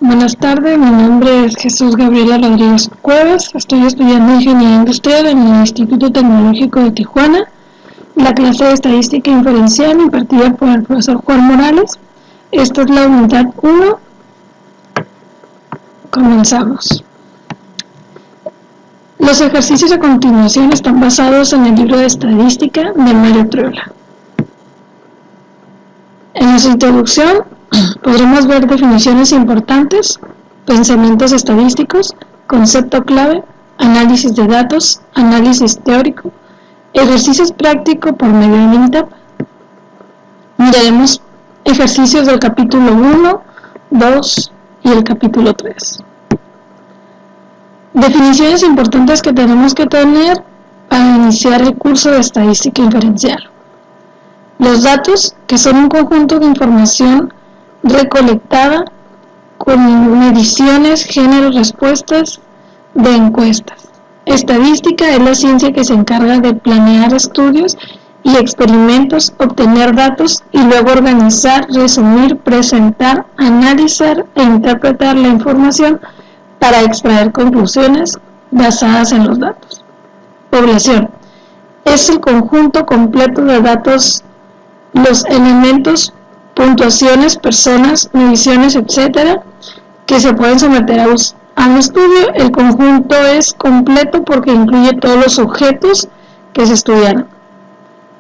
Buenas tardes, mi nombre es Jesús Gabriela Rodríguez Cuevas, estoy estudiando Ingeniería Industrial en el Instituto Tecnológico de Tijuana, la clase de Estadística Inferencial impartida por el profesor Juan Morales. Esta es la unidad 1. Comenzamos. Los ejercicios a continuación están basados en el libro de Estadística de Mario Triola. En nuestra introducción podremos ver definiciones importantes, pensamientos estadísticos, concepto clave, análisis de datos, análisis teórico, ejercicios prácticos por medio de Mintap. Miraremos ejercicios del capítulo 1, 2 y el capítulo 3. Definiciones importantes que tenemos que tener para iniciar el curso de estadística inferencial. Los datos, que son un conjunto de información recolectada con mediciones, géneros, respuestas de encuestas. Estadística es la ciencia que se encarga de planear estudios y experimentos, obtener datos y luego organizar, resumir, presentar, analizar e interpretar la información para extraer conclusiones basadas en los datos. Población es el conjunto completo de datos, los elementos, puntuaciones, personas, mediciones, etc., que se pueden someter a un estudio. El conjunto es completo porque incluye todos los objetos que se estudiaron.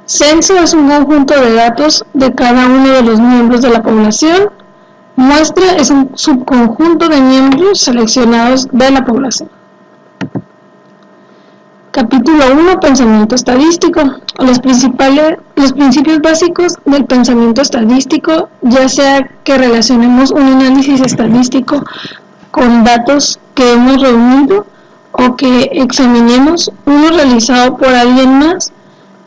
Censo es un conjunto de datos de cada uno de los miembros de la población. Muestra es un subconjunto de miembros seleccionados de la población. Capítulo 1. Pensamiento estadístico. Los principios básicos del pensamiento estadístico, ya sea que relacionemos un análisis estadístico con datos que hemos reunido o que examinemos uno realizado por alguien más.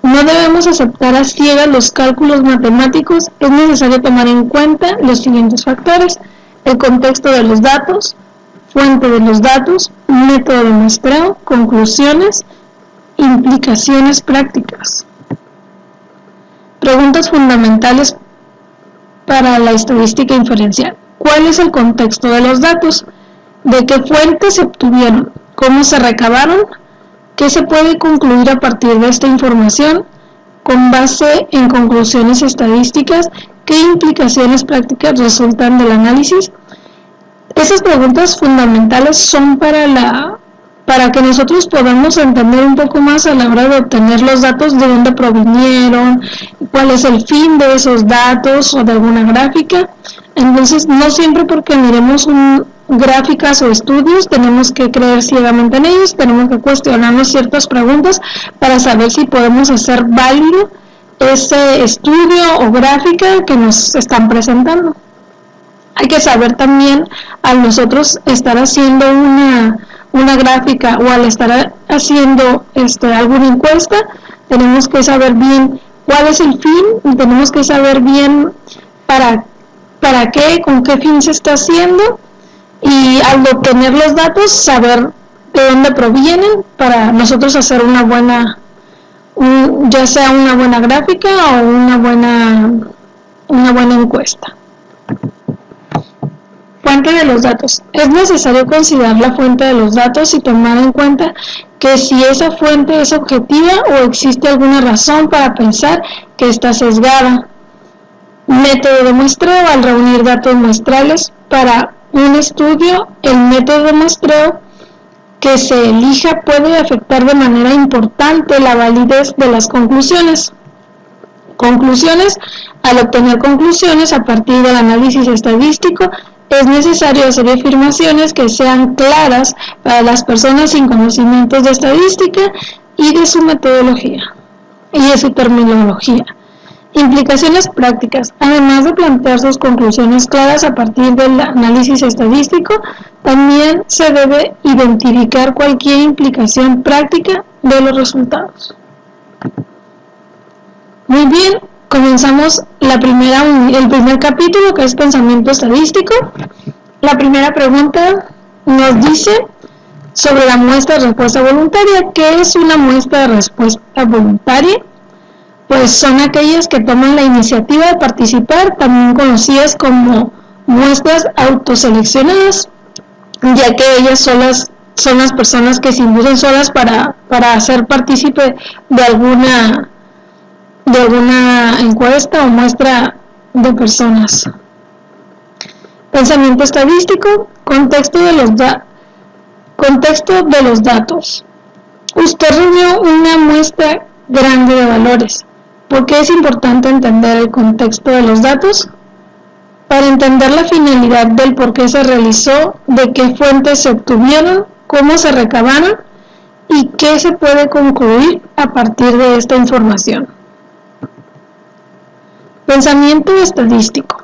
No debemos aceptar a ciegas los cálculos matemáticos. Es necesario tomar en cuenta los siguientes factores: el contexto de los datos, fuente de los datos, método de muestreo, conclusiones, implicaciones prácticas. Preguntas fundamentales para la estadística inferencial. ¿Cuál es el contexto de los datos? ¿De qué fuentes se obtuvieron? ¿Cómo se recabaron? ¿Qué se puede concluir a partir de esta información? Con base en conclusiones estadísticas, ¿qué implicaciones prácticas resultan del análisis? Esas preguntas fundamentales son para que nosotros podamos entender un poco más a la hora de obtener los datos, de dónde provinieron, cuál es el fin de esos datos o de alguna gráfica. Entonces, no siempre porque miremos gráficas o estudios tenemos que creer ciegamente en ellos, tenemos que cuestionarnos ciertas preguntas para saber si podemos hacer válido ese estudio o gráfica que nos están presentando. Hay que saber también, al nosotros estar haciendo una gráfica o al estar haciendo alguna encuesta, tenemos que saber bien cuál es el fin y tenemos que saber bien para qué, con qué fin se está haciendo, y al obtener los datos saber de dónde provienen para nosotros hacer ya sea una buena gráfica o una buena encuesta. Fuente de los datos. Es necesario considerar la fuente de los datos y tomar en cuenta que si esa fuente es objetiva o existe alguna razón para pensar que está sesgada. Método de muestreo. Al reunir datos muestrales para un estudio, el método de muestreo que se elija puede afectar de manera importante la validez de las conclusiones. Conclusiones. Al obtener conclusiones a partir del análisis estadístico, es necesario hacer afirmaciones que sean claras para las personas sin conocimientos de estadística y de su metodología y de su terminología. Implicaciones prácticas. Además de plantear sus conclusiones claras a partir del análisis estadístico, también se debe identificar cualquier implicación práctica de los resultados. Muy bien. Comenzamos el primer capítulo, que es pensamiento estadístico. La primera pregunta nos dice sobre la muestra de respuesta voluntaria. ¿Qué es una muestra de respuesta voluntaria? Pues son aquellas que toman la iniciativa de participar, también conocidas como muestras autoseleccionadas, ya que ellas son las personas que se inducen solas para ser partícipe de alguna encuesta o muestra de personas. Pensamiento estadístico, contexto de los datos. Usted reunió una muestra grande de valores. ¿Por qué es importante entender el contexto de los datos? Para entender la finalidad del por qué se realizó, de qué fuentes se obtuvieron, cómo se recabaron y qué se puede concluir a partir de esta información. Pensamiento estadístico.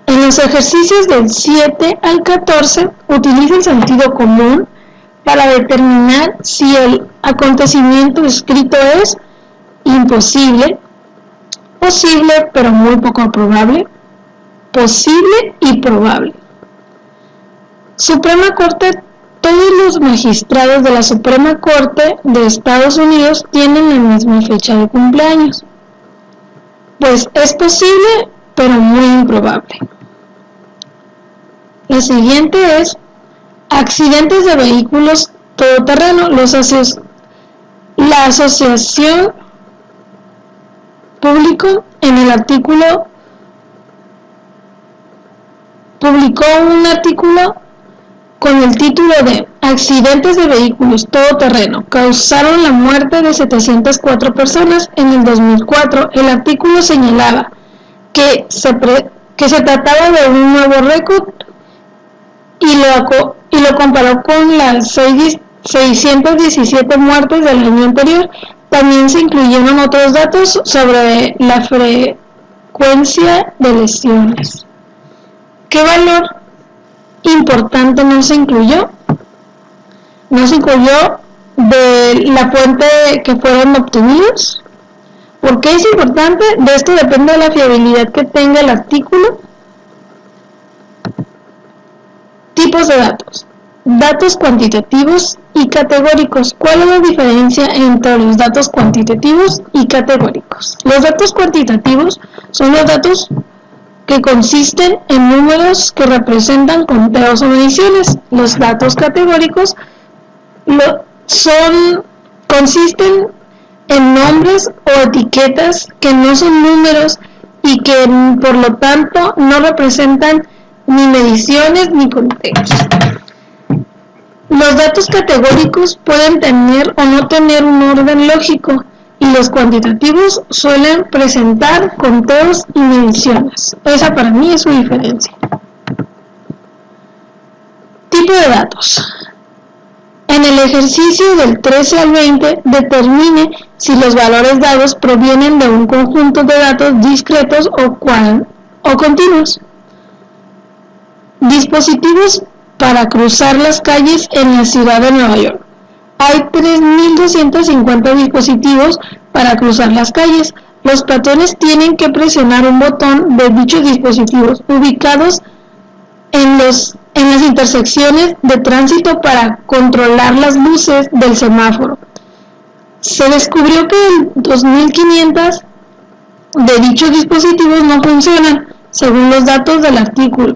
En los ejercicios del 7 al 14, utiliza el sentido común para determinar si el acontecimiento descrito es imposible, posible pero muy poco probable, posible y probable. Suprema Corte. Todos los magistrados de la Suprema Corte de Estados Unidos tienen la misma fecha de cumpleaños. Pues es posible, pero muy improbable. La siguiente es accidentes de vehículos todoterreno. La Asociación Público en el artículo publicó un artículo con el título de Accidentes de vehículos todoterreno causaron la muerte de 704 personas en el 2004. El artículo señalaba que se trataba de un nuevo récord y lo comparó con las 617 muertes del año anterior. También se incluyeron otros datos sobre la frecuencia de lesiones. ¿Qué valor importante no se incluyó? No se incluyó de la fuente que fueron obtenidos. ¿Por qué es importante? De esto depende de la fiabilidad que tenga el artículo. Tipos de datos. Datos cuantitativos y categóricos. ¿Cuál es la diferencia entre los datos cuantitativos y categóricos? Los datos cuantitativos son los datos que consisten en números que representan conteos o mediciones. Los datos categóricos consisten en nombres o etiquetas que no son números y que por lo tanto no representan ni mediciones ni conteos. Los datos categóricos pueden tener o no tener un orden lógico y los cuantitativos suelen presentar conteos y mediciones. Esa para mí es su diferencia. Tipo de datos. En el ejercicio del 13 al 20, determine si los valores dados provienen de un conjunto de datos discretos o continuos. Dispositivos para cruzar las calles en la ciudad de Nueva York. Hay 3.250 dispositivos para cruzar las calles. Los peatones tienen que presionar un botón de dichos dispositivos ubicados en las intersecciones de tránsito para controlar las luces del semáforo. Se descubrió que 2.500 de dichos dispositivos no funcionan, según los datos del artículo.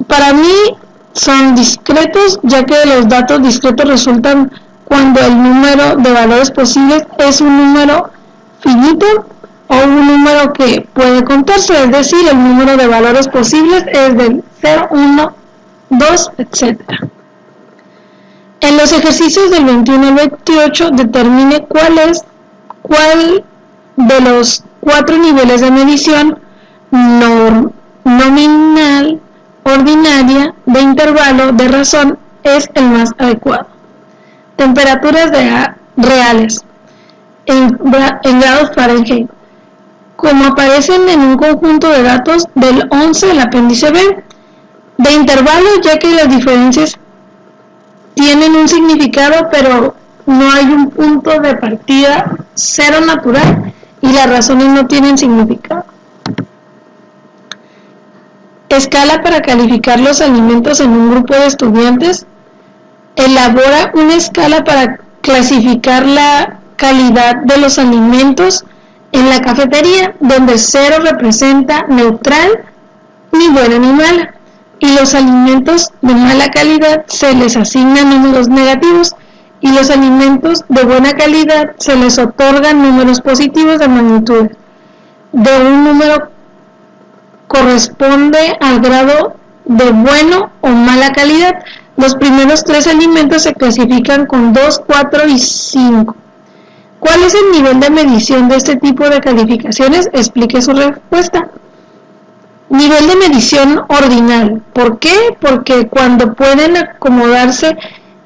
Para mí son discretos, ya que los datos discretos resultan cuando el número de valores posibles es un número finito o un número que puede contarse, es decir, el número de valores posibles es del 0, 1, 2, etc. En los ejercicios del 21 al 28 determine cuál de los 4 niveles de medición nominal, ordinaria, de intervalo, de razón es el más adecuado. Temperaturas reales en grados Fahrenheit, como aparecen en un conjunto de datos del 11 del apéndice B. De intervalo, ya que las diferencias tienen un significado, pero no hay un punto de partida cero natural y las razones no tienen significado. Escala para calificar los alimentos en un grupo de estudiantes. Elabora una escala para clasificar la calidad de los alimentos en la cafetería, donde 0 representa neutral, ni buena ni mala, y los alimentos de mala calidad se les asignan números negativos, y los alimentos de buena calidad se les otorgan números positivos de magnitud. De un número corresponde al grado de bueno o mala calidad. Los primeros 3 alimentos se clasifican con 2, 4 y 5. ¿Cuál es el nivel de medición de este tipo de calificaciones? Explique su respuesta. Nivel de medición ordinal. ¿Por qué? Porque cuando pueden acomodarse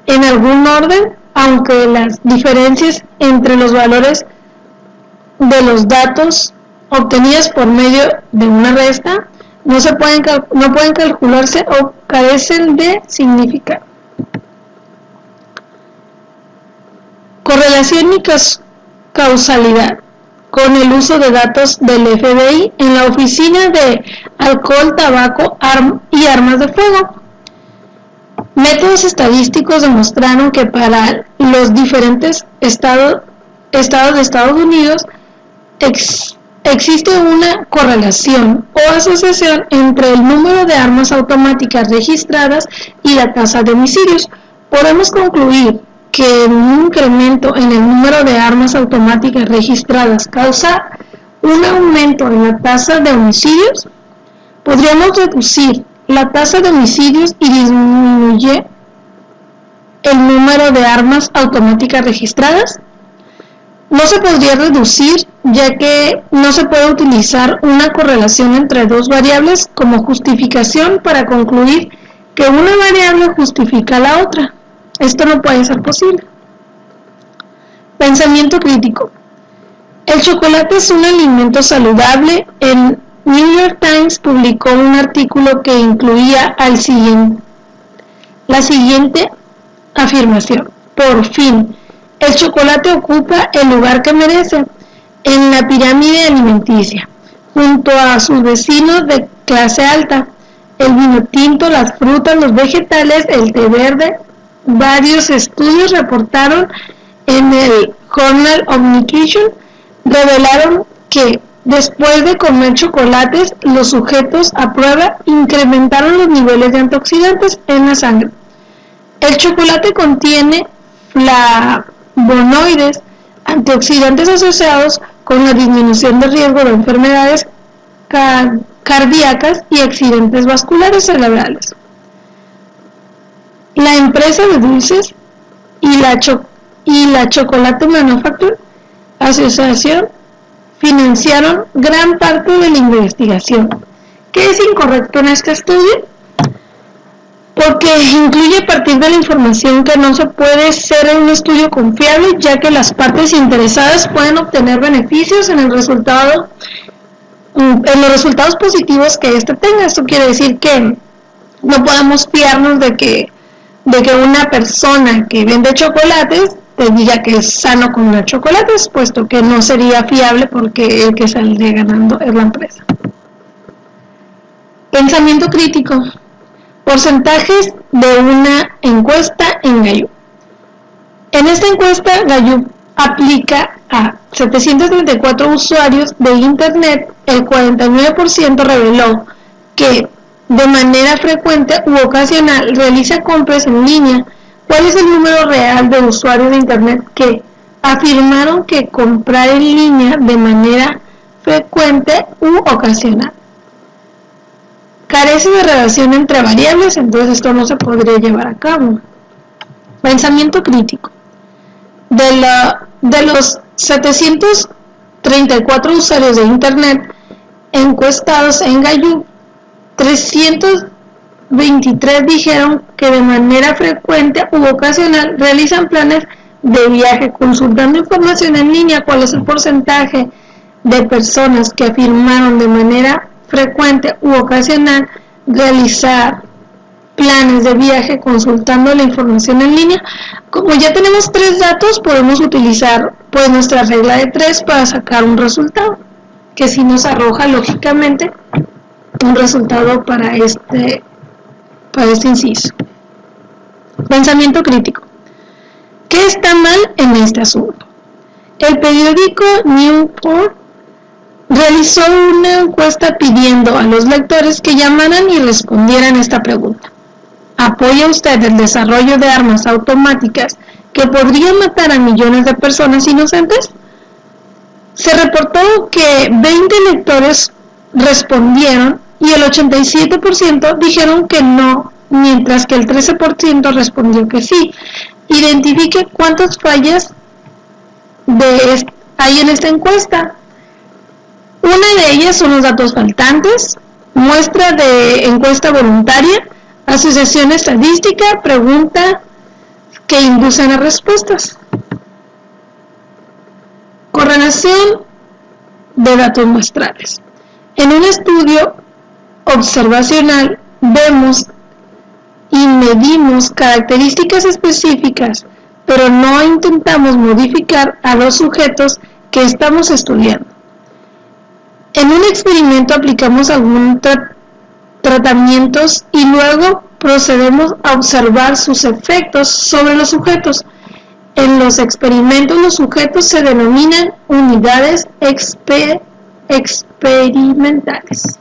en algún orden, aunque las diferencias entre los valores de los datos obtenidas por medio de una resta no pueden calcularse o carecen de significado. Correlación y causalidad con el uso de datos del FBI en la Oficina de Alcohol, Tabaco y Armas de Fuego. Métodos estadísticos demostraron que para los diferentes estados de Estados Unidos existe una correlación o asociación entre el número de armas automáticas registradas y la tasa de homicidios. Podemos concluir que un incremento en el número de armas automáticas registradas causa un aumento en la tasa de homicidios. Podríamos reducir la tasa de homicidios y disminuye el número de armas automáticas registradas. No se podría reducir, ya que no se puede utilizar una correlación entre dos variables como justificación para concluir que una variable justifica a la otra. Esto no puede ser posible. Pensamiento crítico. El chocolate es un alimento saludable. En New York Times publicó un artículo que incluía la siguiente afirmación. Por fin, el chocolate ocupa el lugar que merece en la pirámide alimenticia, junto a sus vecinos de clase alta, el vino tinto, las frutas, los vegetales, el té verde. Varios estudios reportaron en el Journal of Nutrition revelaron que después de comer chocolates, los sujetos a prueba incrementaron los niveles de antioxidantes en la sangre. El chocolate contiene flavonoides, antioxidantes asociados con la disminución del riesgo de enfermedades cardíacas y accidentes vasculares cerebrales. La empresa de dulces y la Chocolate Manufacturing Association financiaron gran parte de la investigación. ¿Qué es incorrecto en este estudio? Porque incluye a partir de la información que no se puede ser un estudio confiable, ya que las partes interesadas pueden obtener beneficios en los resultados positivos que éste tenga. Esto quiere decir que no podemos fiarnos de que una persona que vende chocolates te diga que es sano comer chocolates, puesto que no sería fiable porque el que saldría ganando es la empresa. Pensamiento crítico. Porcentajes de una encuesta en Gallup. En esta encuesta, Gallup aplica a 734 usuarios de Internet. El 49% reveló que de manera frecuente u ocasional realiza compras en línea. ¿Cuál es el número real de usuarios de Internet que afirmaron que comprar en línea de manera frecuente u ocasional? Carece de relación entre variables, entonces esto no se podría llevar a cabo. Pensamiento crítico. De los 734 usuarios de Internet encuestados en Gallup, 323 dijeron que de manera frecuente u ocasional realizan planes de viaje consultando información en línea. ¿Cuál es el porcentaje de personas que afirmaron de manera frecuente u ocasional realizar planes de viaje consultando la información en línea? Como ya tenemos 3 datos, podemos utilizar pues nuestra regla de 3 para sacar un resultado, que sí nos arroja lógicamente un resultado para este inciso. Pensamiento crítico. ¿Qué está mal en este asunto? El periódico Newport realizó una encuesta pidiendo a los lectores que llamaran y respondieran esta pregunta. ¿Apoya usted el desarrollo de armas automáticas que podrían matar a millones de personas inocentes? Se reportó que 20 lectores respondieron y el 87% dijeron que no, mientras que el 13% respondió que sí. Identifique cuántas fallas hay en esta encuesta. Una de ellas son los datos faltantes, muestra de encuesta voluntaria, asociación estadística, pregunta que inducen a respuestas. Correlación de datos muestrales. En un estudio observacional vemos y medimos características específicas, pero no intentamos modificar a los sujetos que estamos estudiando. En un experimento aplicamos algunos tratamientos y luego procedemos a observar sus efectos sobre los sujetos. En los experimentos los sujetos se denominan unidades experimentales.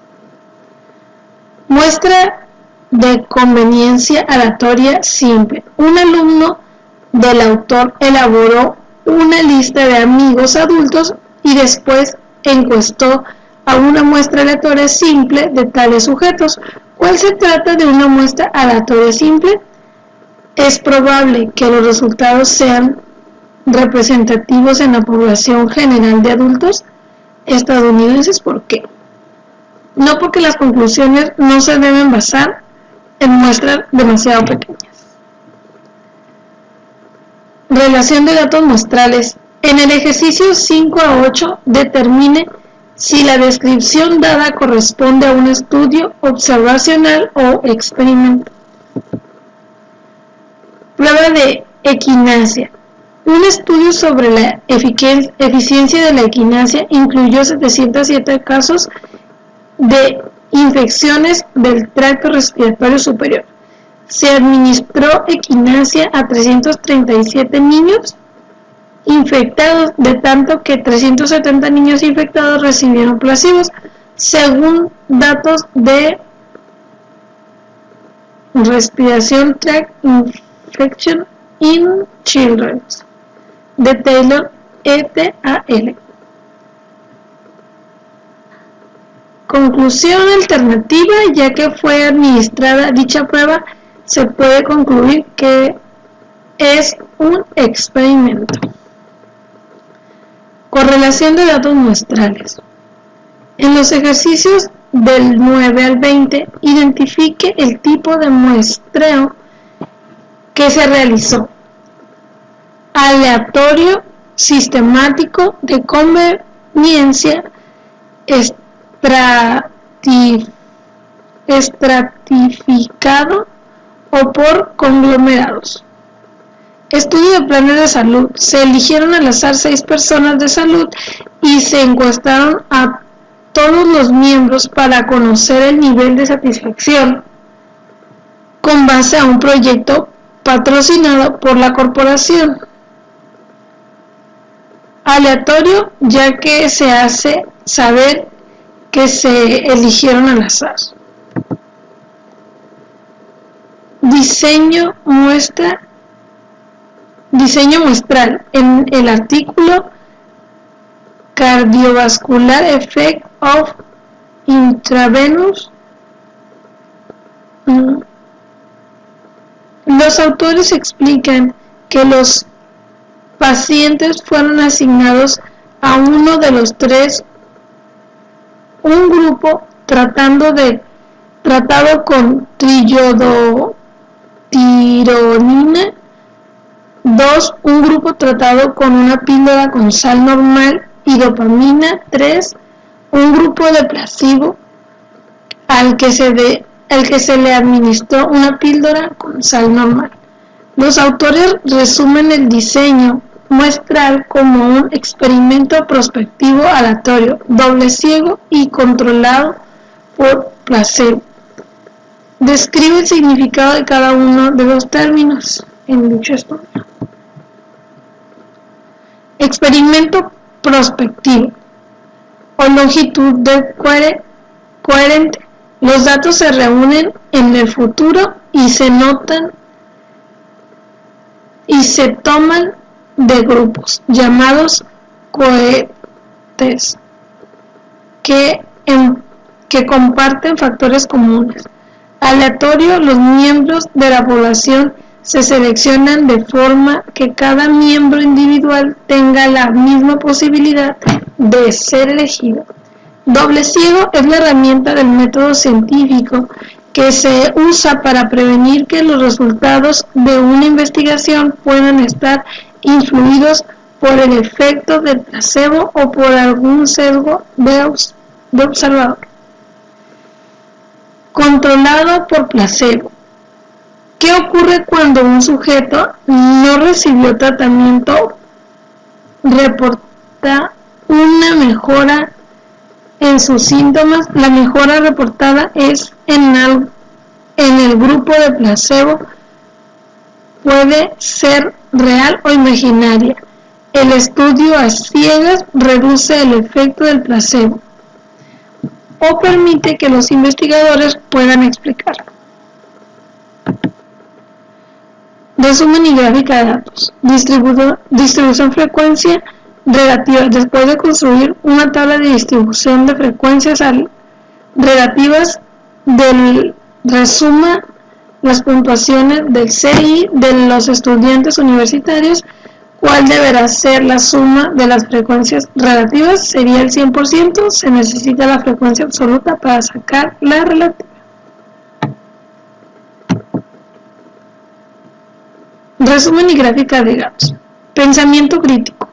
Muestra de conveniencia aleatoria simple. Un alumno del autor elaboró una lista de amigos adultos y después encuestó a una muestra aleatoria simple de tales sujetos. ¿Cuál se trata de una muestra aleatoria simple? Es probable que los resultados sean representativos en la población general de adultos estadounidenses. ¿Por qué? No, porque las conclusiones no se deben basar en muestras demasiado pequeñas. Relación de datos muestrales. En el ejercicio 5 a 8 determine si la descripción dada corresponde a un estudio observacional o experimento. Prueba de equinacia. Un estudio sobre la eficiencia de la equinacia incluyó 707 casos de infecciones del tracto respiratorio superior. Se administró equinacia a 337 niños infectados, de tanto que 370 niños infectados recibieron placebos, según datos de Respiratory Tract Infection in Children de Taylor et al. Conclusión alternativa: ya que fue administrada dicha prueba, se puede concluir que es un experimento. Correlación de datos muestrales. En los ejercicios del 9 al 20, identifique el tipo de muestreo que se realizó: aleatorio, sistemático, de conveniencia, estratificado o por conglomerados. Estudio de planes de salud. Se eligieron al azar 6 personas de salud y se encuestaron a todos los miembros para conocer el nivel de satisfacción con base a un proyecto patrocinado por la corporación. Aleatorio, ya que se hace saber que se eligieron al azar. Diseño muestral. En el artículo Cardiovascular Effect of Intravenous, los autores explican que los pacientes fueron asignados a uno de los 3, un grupo tratado con trillodotironina, 2, un grupo tratado con una píldora con sal normal y dopamina, 3, un grupo de placebo al que se le administró una píldora con sal normal. Los autores resumen el diseño muestral como un experimento prospectivo aleatorio, doble ciego y controlado por placebo. Describe el significado de cada uno de los términos en dicho estudio. Experimento prospectivo. o longitud del coherente. Los datos se reúnen en el futuro y se notan y se toman de grupos llamados cohortes que comparten factores comunes. Aleatorio, los miembros de la población se seleccionan de forma que cada miembro individual tenga la misma posibilidad de ser elegido. Doble ciego es la herramienta del método científico que se usa para prevenir que los resultados de una investigación puedan estar influidos por el efecto del placebo o por algún sesgo de observador. Controlado por placebo. ¿Qué ocurre cuando un sujeto no recibió tratamiento? Reporta una mejora en sus síntomas. La mejora reportada es en el grupo de placebo. Puede ser real o imaginaria. El estudio a ciegas reduce el efecto del placebo o permite que los investigadores puedan explicarlo. Resumen y gráfica de datos. Distribución frecuencia relativa. Después de construir una tabla de distribución de frecuencias relativas, resuma las puntuaciones del CI de los estudiantes universitarios. ¿Cuál deberá ser la suma de las frecuencias relativas? Sería el 100%. Se necesita la frecuencia absoluta para sacar la relativa. Resumen y gráfica de datos. Pensamiento crítico.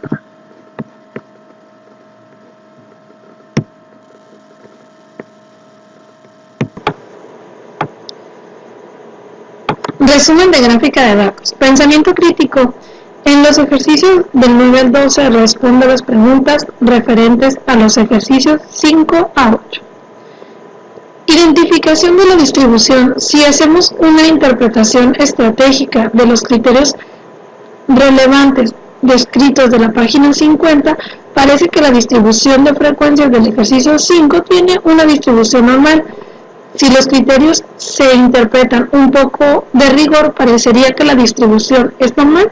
Resumen de gráfica de datos. Pensamiento crítico. En los ejercicios del nivel 12 responde las preguntas referentes a los ejercicios 5 a 8. Identificación de la distribución. Si hacemos una interpretación estratégica de los criterios relevantes descritos de la página 50, parece que la distribución de frecuencias del ejercicio 5 tiene una distribución normal. Si los criterios se interpretan un poco de rigor, parecería que la distribución es normal.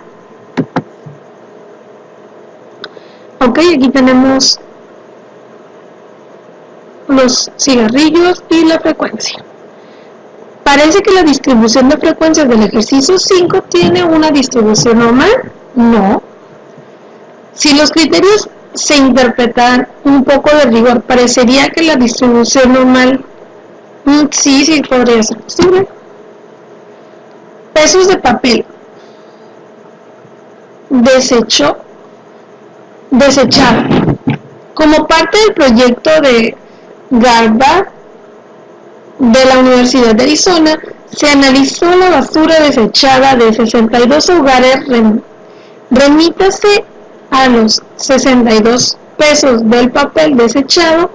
Ok, aquí tenemos los cigarrillos y la frecuencia. ¿Parece que la distribución de frecuencias del ejercicio 5 tiene una distribución normal? No. Si los criterios se interpretan un poco de rigor, parecería que la distribución normal sí podría ser posible. Pesos de papel desechado. Como parte del proyecto de Garland de la Universidad de Arizona, se analizó la basura desechada de 62 hogares. Remítase a los 62 pesos del papel desechado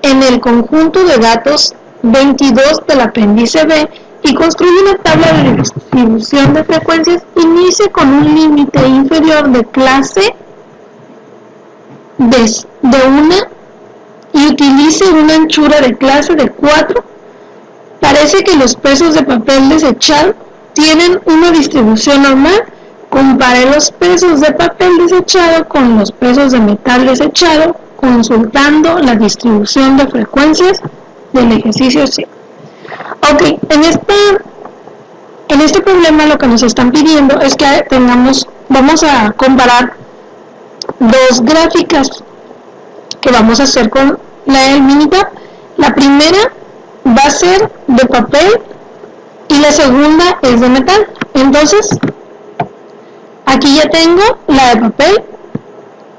en el conjunto de datos 22 del apéndice B y construye una tabla de distribución de frecuencias. Inicie con un límite inferior de clase de 1 y utilice una anchura de clase de 4. Parece que los pesos de papel desechado tienen una distribución normal. Compare los pesos de papel desechado con los pesos de metal desechado, consultando la distribución de frecuencias del ejercicio 5. Ok, en este problema lo que nos están pidiendo es que vamos a comparar dos gráficas que vamos a hacer con el Minitab. La primera va a ser de papel y la segunda es de metal. Entonces, aquí ya tengo la de papel,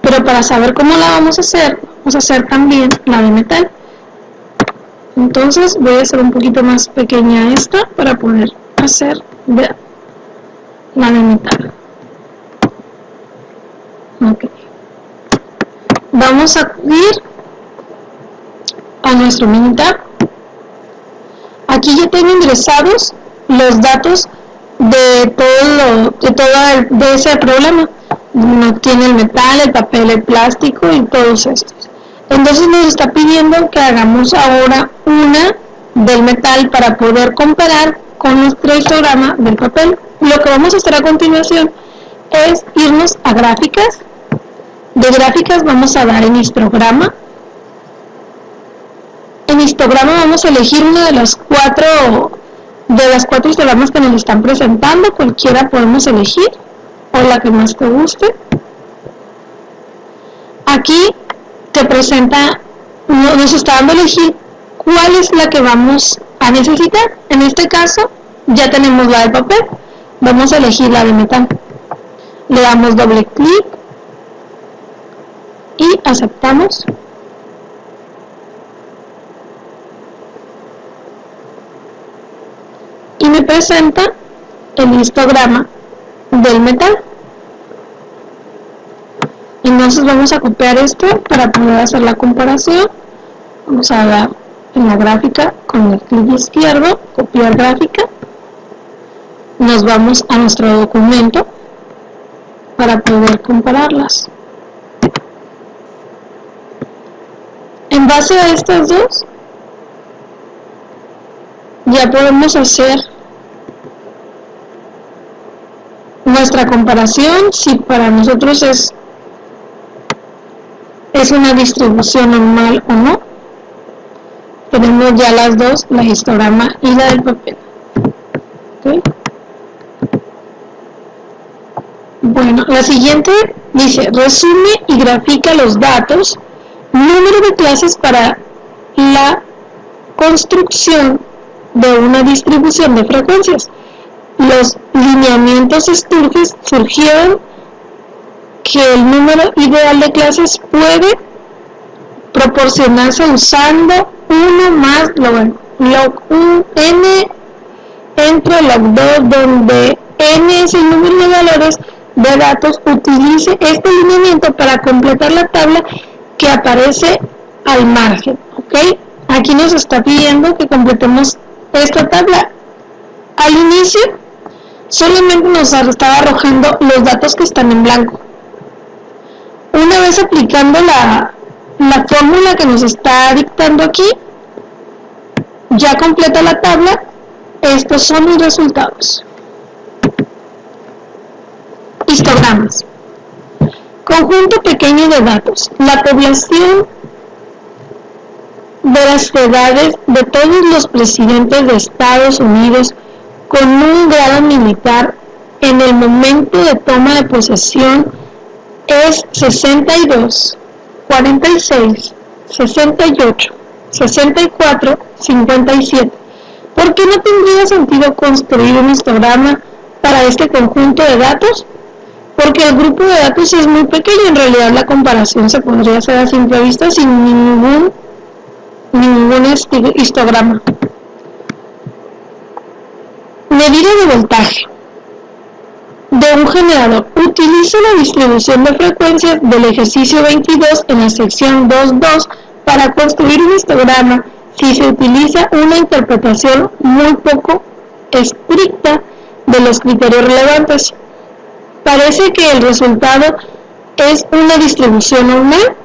pero para saber cómo la vamos a hacer también la de metal. Entonces voy a hacer un poquito más pequeña esta para poder hacer la de metal. Okay. Vamos a ir a nuestro Minitab. Aquí ya tengo ingresados los datos de ese problema. Tiene el metal, el papel, el plástico y todos estos. Entonces nos está pidiendo que hagamos ahora una del metal para poder comparar con nuestro histograma del papel. Lo que vamos a hacer a continuación es irnos a gráficas. De gráficas vamos a dar en histograma. En histograma vamos a elegir una de las cuatro histogramas que nos están presentando. Cualquiera podemos elegir, o la que más te guste. Aquí te presenta, nos está dando a elegir cuál es la que vamos a necesitar. En este caso ya tenemos la de papel, vamos a elegir la de metal. Le damos doble clic y aceptamos. Y me presenta el histograma del metal. Entonces vamos a copiar esto para poder hacer la comparación. Vamos a dar en la gráfica con el clic izquierdo, copiar gráfica. Nos vamos a nuestro documento para poder compararlas. En base a estas dos, ya podemos hacer nuestra comparación, si para nosotros es una distribución normal o no. Tenemos ya las dos, la histograma y la del papel. ¿Okay? Bueno, la siguiente dice, resume y grafica los datos, número de clases para la construcción de una distribución de frecuencias. Los lineamientos Sturges surgieron que el número ideal de clases puede proporcionarse usando 1 más log 1 n entre log 2, donde n es el número de valores de datos. Utilice este lineamiento para completar la tabla que aparece al margen. ¿Okay? Aquí nos está pidiendo que completemos esta tabla. Al inicio solamente nos estaba arrojando los datos que están en blanco. Una vez aplicando la fórmula que nos está dictando aquí, ya completa la tabla. Estos son los resultados. Histogramas. Conjunto pequeño de datos. La población de las edades de todos los presidentes de Estados Unidos con un grado militar en el momento de toma de posesión es 62, 46, 68, 64, 57. ¿Por qué no tendría sentido construir un histograma para este conjunto de datos? Porque el grupo de datos es muy pequeño. En realidad la comparación se podría hacer a simple vista sin ningún histograma. Medida de voltaje de un generador. Utiliza la distribución de frecuencias del ejercicio 22 en la sección 2.2 para construir un histograma si se utiliza una interpretación muy poco estricta de los criterios relevantes. Parece que el resultado es una distribución normal.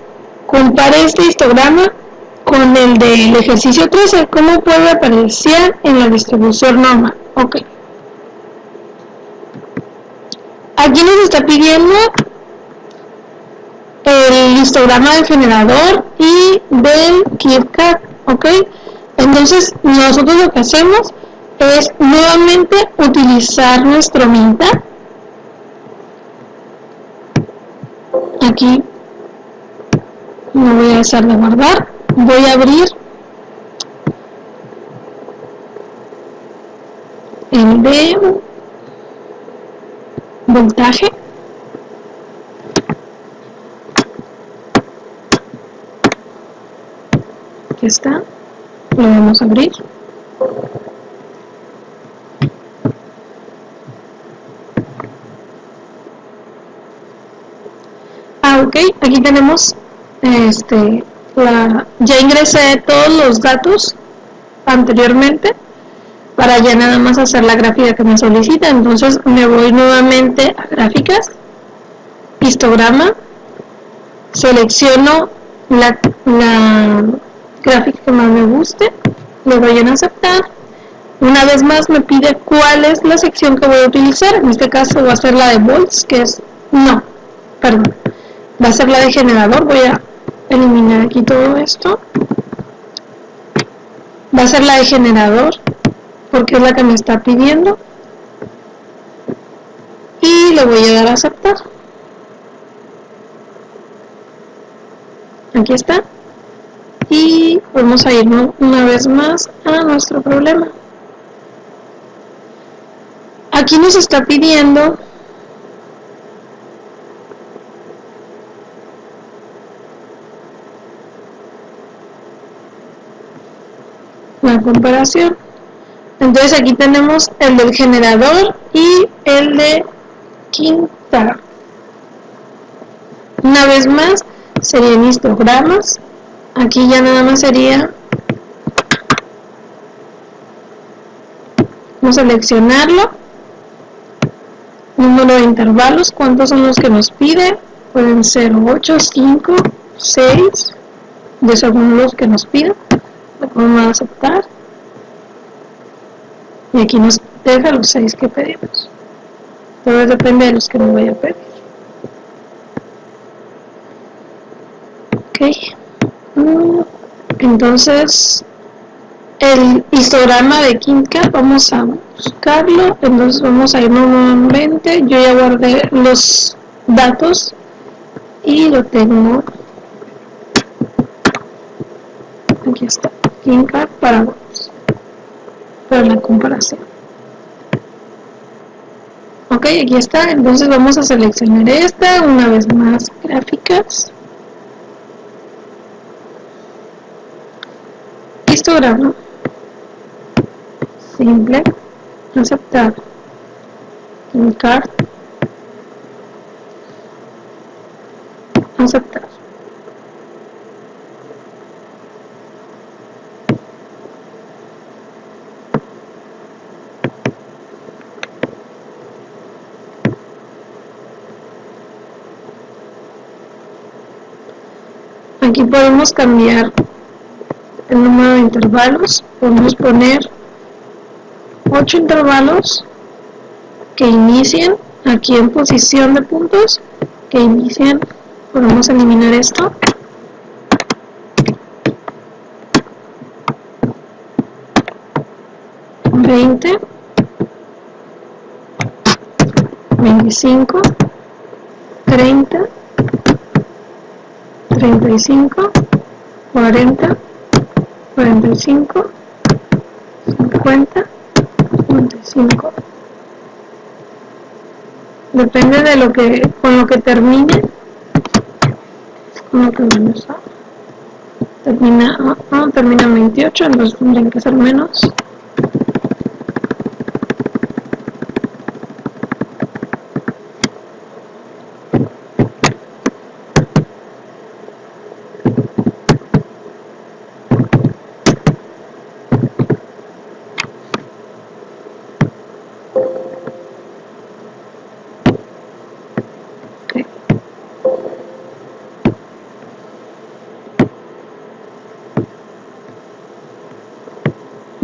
Compare este histograma con el del ejercicio 13. ¿Cómo puede aparecer en la distribución normal? Ok. Aquí nos está pidiendo el histograma del generador y del KitKat. Ok. Entonces nosotros lo que hacemos es nuevamente utilizar nuestro MinTab. Aquí me voy a hacer de guardar. Voy a abrir el de voltaje. Aquí está. Lo vamos a abrir. Ok, aquí tenemos ya ingresé todos los datos anteriormente para ya nada más hacer la gráfica que me solicita. Entonces me voy nuevamente a gráficas, histograma, selecciono la gráfica que más me guste, le doy en aceptar. Una vez más me pide cuál es la sección que voy a utilizar. En este caso va a ser la de volts, que es, no, perdón, va a ser la de generador. Voy a eliminar aquí todo esto. Va a ser la de generador, porque es la que me está pidiendo. Y le voy a dar a aceptar. Aquí está. Y vamos a irnos una vez más a nuestro problema. Aquí nos está pidiendo la comparación. Entonces aquí tenemos el del generador y el de Kincar. Una vez más serían histogramas. Aquí ya nada más sería, vamos a seleccionarlo, número de intervalos, cuántos son los que nos pide, pueden ser 8, 5, 6, de según los que nos piden, le podemos aceptar, y aquí nos deja los 6 que pedimos, todo depende de los que nos vaya a pedir. Ok, entonces el histograma de Kincar vamos a buscarlo. Entonces vamos a ir nuevamente. Yo ya guardé los datos y lo tengo. Aquí está, Kincar para la comparación. Ok, aquí está. Entonces vamos a seleccionar esta una vez más, gráficas, histograma simple, aceptar, Kincar, aceptar. Aquí podemos cambiar el número de intervalos, podemos poner 8 intervalos que inicien aquí en posición de puntos, que inicien, podemos eliminar esto, $20, $25, $30, $35, $40, $45, $50, $55. Depende de lo que, con lo que termine, con lo que vamos a termina en 28, entonces tendrían que ser menos.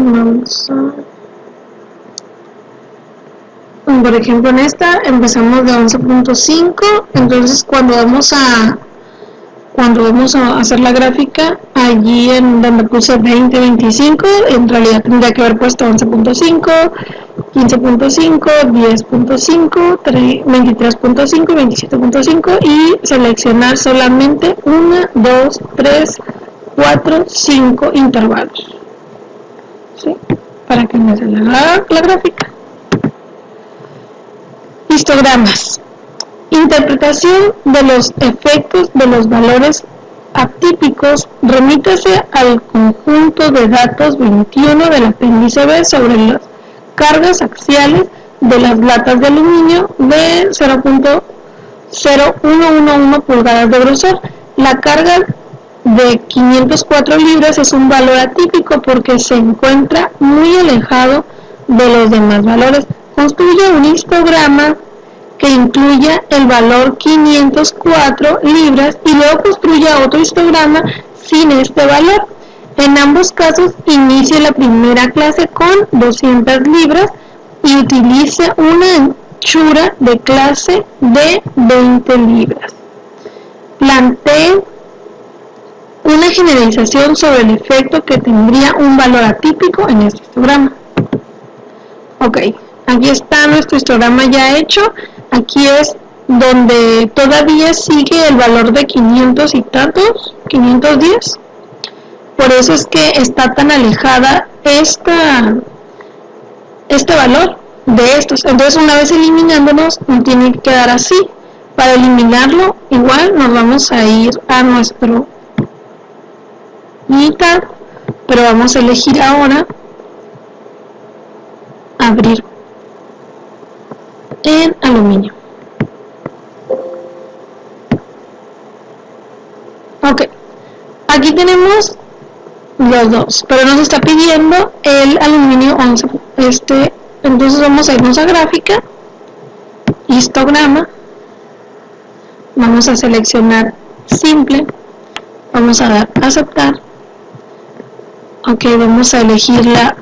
Vamos a, por ejemplo, en esta empezamos de 11.5, entonces cuando vamos a hacer la gráfica, allí en donde puse 20.25, en realidad tendría que haber puesto 11.5, 15.5, 10.5, 23.5, 27.5 y seleccionar solamente 1, 2, 3, 4, 5 intervalos. ¿Sí? Para que me salga la gráfica. Histogramas. Interpretación de los efectos de los valores atípicos. Remítase al conjunto de datos 21 del apéndice B sobre las cargas axiales de las latas de aluminio de 0.0111 pulgadas de grosor. La carga de 504 libras es un valor atípico porque se encuentra muy alejado de los demás valores. Construye un histograma que incluya el valor 504 libras y luego construya otro histograma sin este valor. En ambos casos, inicie la primera clase con 200 libras y utilice una anchura de clase de 20 libras. Plantee una generalización sobre el efecto que tendría un valor atípico en este histograma. Ok, aquí está nuestro histograma ya hecho. Aquí es donde todavía sigue el valor de 500 y tantos, 510. Por eso es que está tan alejada este valor de estos. Entonces, una vez eliminándonos, nos tiene que quedar así. Para eliminarlo, igual nos vamos a ir a nuestro mitad, pero vamos a elegir ahora abrir en aluminio. Ok, aquí tenemos los dos, pero nos está pidiendo el aluminio 11. Entonces vamos a irnos a gráfica, histograma, vamos a seleccionar simple, vamos a dar aceptar. Ok, vamos a elegir la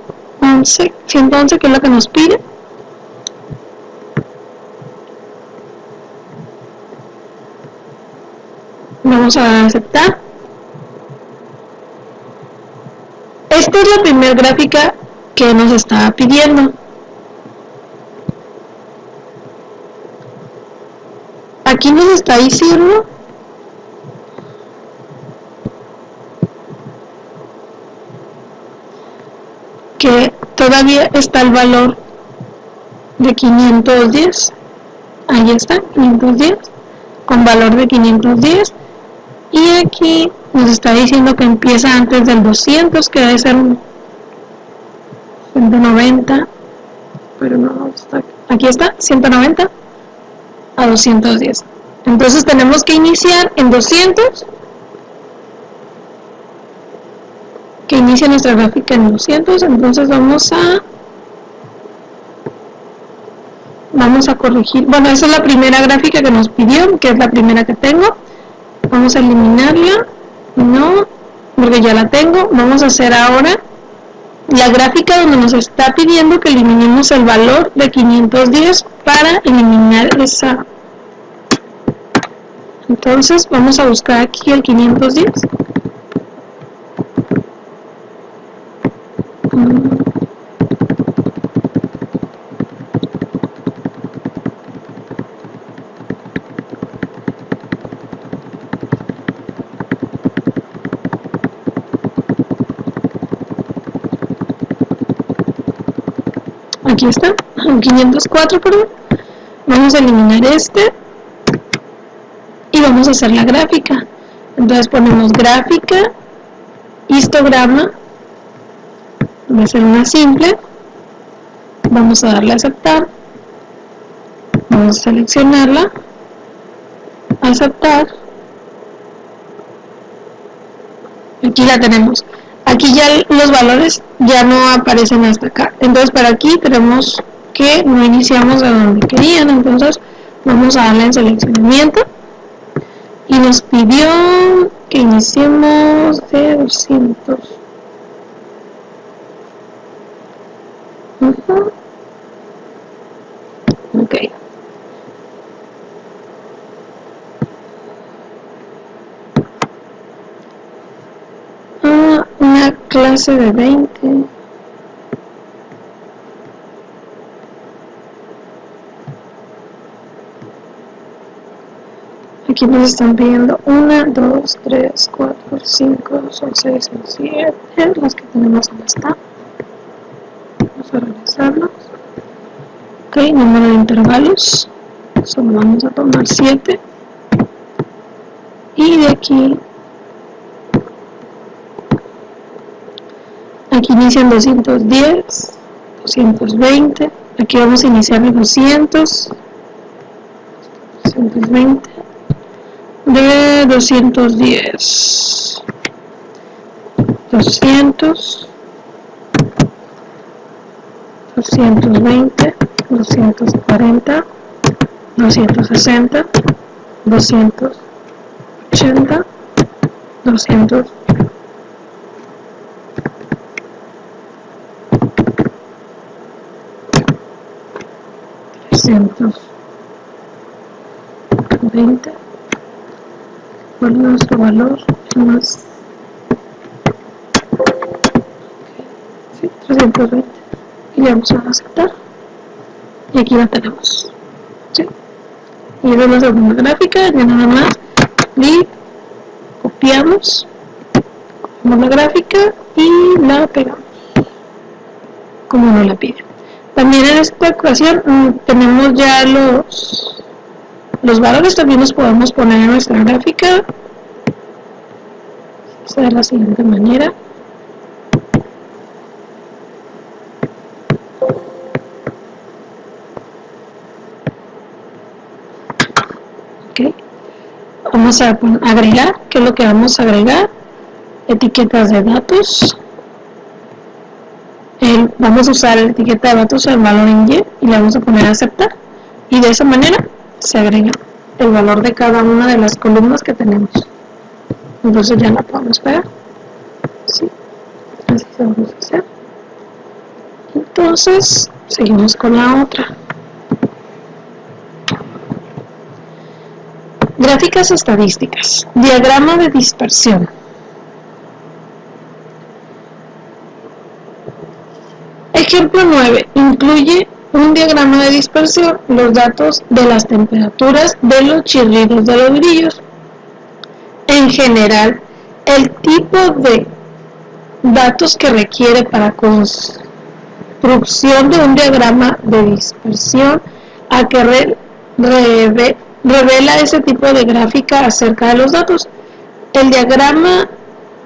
111, que es la que nos pide. Vamos a dar a aceptar. Esta es la primera gráfica que nos está pidiendo. Aquí nos está diciendo que todavía está el valor de 510. Ahí está, 510, con valor de 510. Y aquí nos está diciendo que empieza antes del 200, que debe ser un 190, pero no está. Aquí está, 190 a 210. Entonces tenemos que iniciar en 200, que inicia nuestra gráfica en 200. Entonces vamos a corregir. Bueno, esa es la primera gráfica que nos pidió, que es la primera que tengo. Vamos a eliminarla, no, porque ya la tengo. Vamos a hacer ahora la gráfica donde nos está pidiendo que eliminemos el valor de 510 para eliminar esa. Entonces vamos a buscar aquí el 510. Aquí está, 504, perdón. Vamos a eliminar este y vamos a hacer la gráfica. Entonces ponemos gráfica, histograma, va a ser una simple, vamos a darle a aceptar, vamos a seleccionarla, aceptar, aquí la tenemos. Aquí ya los valores ya no aparecen hasta acá. Entonces para aquí tenemos que no iniciamos de donde querían. Entonces vamos a darle en seleccionamiento. Y nos pidió que iniciemos de 200. Ok. Una clase de 20. Aquí nos están pidiendo 1, 2, 3, 4, 5, 6, 7, las que tenemos en esta. Vamos a realizarlos. Ok, número de intervalos. Solo vamos a tomar 7. Y de aquí inician 210, 220. Aquí vamos a iniciar de 200, 220. De 210, 200, 220, 240, 260, 280, 200, 320. ¿Cuál es nuestro valor? Más, sí, 320. Y le vamos a aceptar. Y aquí la tenemos. ¿Sí? Y esa es la segunda gráfica. Ya nada más. Y copiamos la gráfica y la pegamos como nos la pide. También en esta ecuación tenemos ya los valores. También los podemos poner en nuestra gráfica. Esta de la siguiente manera. Okay. Vamos a agregar. ¿Qué es lo que vamos a agregar? Etiquetas de datos. Vamos a usar la etiqueta de datos el valor en Y y le vamos a poner a aceptar. Y de esa manera se agrega el valor de cada una de las columnas que tenemos. Entonces ya la podemos pegar. Sí, así se vamos a hacer. Entonces seguimos con la otra. Gráficas estadísticas. Diagrama de dispersión. Ejemplo 9. Incluye un diagrama de dispersión, los datos de las temperaturas de los chirridos de los grillos. En general, el tipo de datos que requiere para construcción de un diagrama de dispersión a que revela ese tipo de gráfica acerca de los datos. El diagrama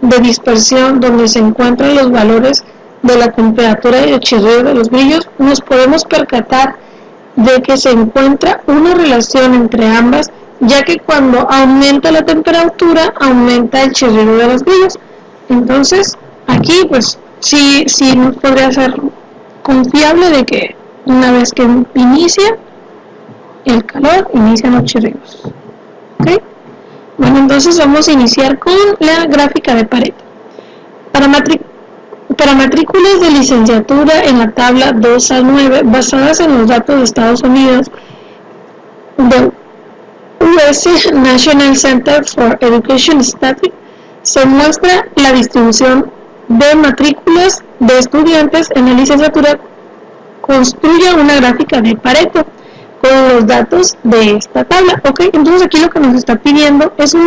de dispersión donde se encuentran los valores de la temperatura y el chirrido de los grillos, nos podemos percatar de que se encuentra una relación entre ambas, ya que cuando aumenta la temperatura, aumenta el chirrido de los grillos. Entonces, aquí pues sí podría ser confiable de que una vez que inicia el calor, inician los chirridos. ¿Okay? Bueno, entonces vamos a iniciar con la gráfica de Pareto. Para matrículas de licenciatura en la tabla 2 a 9, basadas en los datos de Estados Unidos, del US National Center for Education Statistics, se muestra la distribución de matrículas de estudiantes en la licenciatura. Construye una gráfica de Pareto con los datos de esta tabla. Ok, entonces aquí lo que nos está pidiendo es un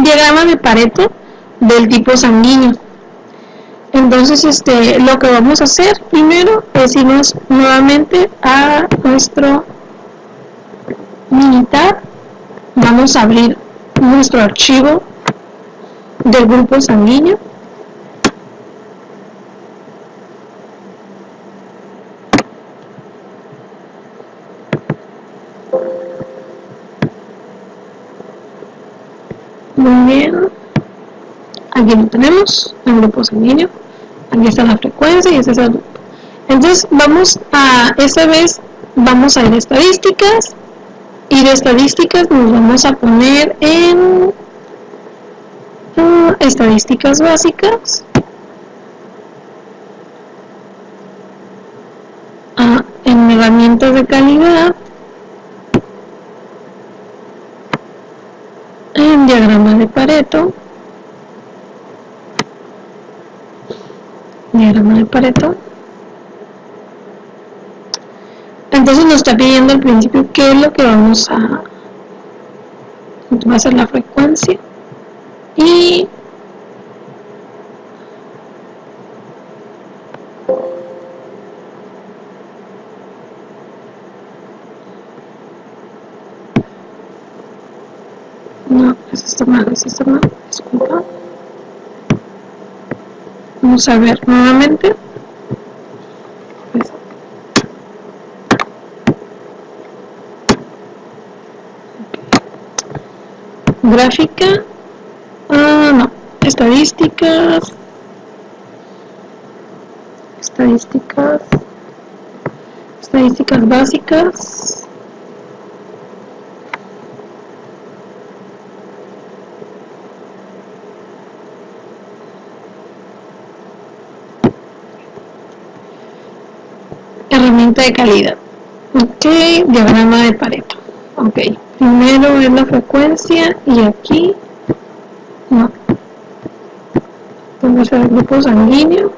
diagrama de Pareto del tipo sanguíneo. Entonces lo que vamos a hacer primero es irnos nuevamente a nuestro Minitab. Vamos a abrir nuestro archivo del grupo sanguíneo. Muy bien, aquí lo tenemos, el grupo sanguíneo. Aquí está la frecuencia y este es el grupo. Entonces esta vez vamos a ir a estadísticas, y de estadísticas nos vamos a poner en estadísticas básicas, en herramientas de calidad, en diagrama de Pareto, Entonces nos está pidiendo al principio qué es lo que vamos a ser la frecuencia, y no, es esta mal, disculpa. Vamos a ver nuevamente. Gráfica, no, estadísticas, Estadísticas básicas. Herramienta de calidad. Ok, diagrama de Pareto. Ok, primero es la frecuencia y aquí no. Vamos a ver el grupo sanguíneo.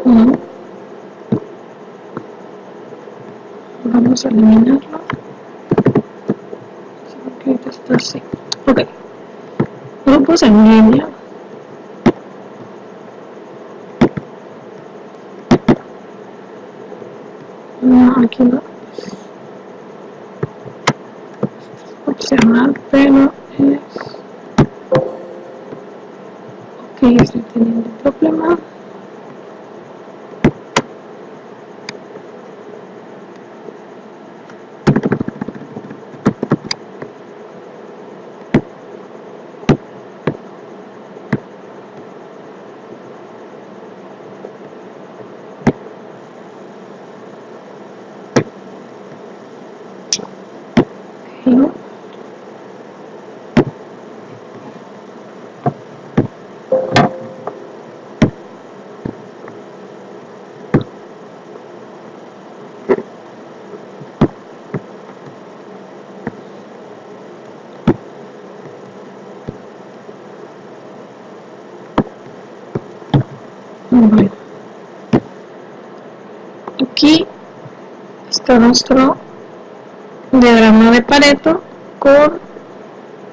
No. Vamos a eliminarlo. Ok, está así. Ok, grupo sanguíneo. No, aquí no. Opcional, pero es... Ok, estoy teniendo un problema. Okay. Bueno, aquí está nuestro diagrama de Pareto con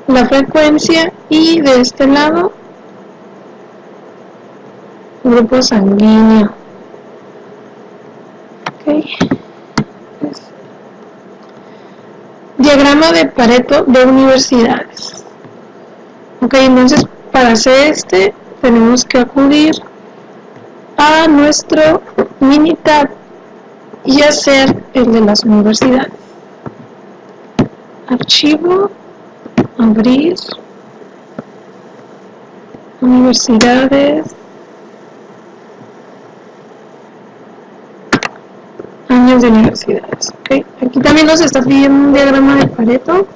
la frecuencia y de este lado grupo sanguíneo. Okay. Diagrama de Pareto de universidades. Ok, entonces para hacer este tenemos que acudir a nuestro Minitab y hacer el de las universidades. Archivo, abrir, universidades, años de universidades. Okay. Aquí también nos está pidiendo un diagrama de Pareto.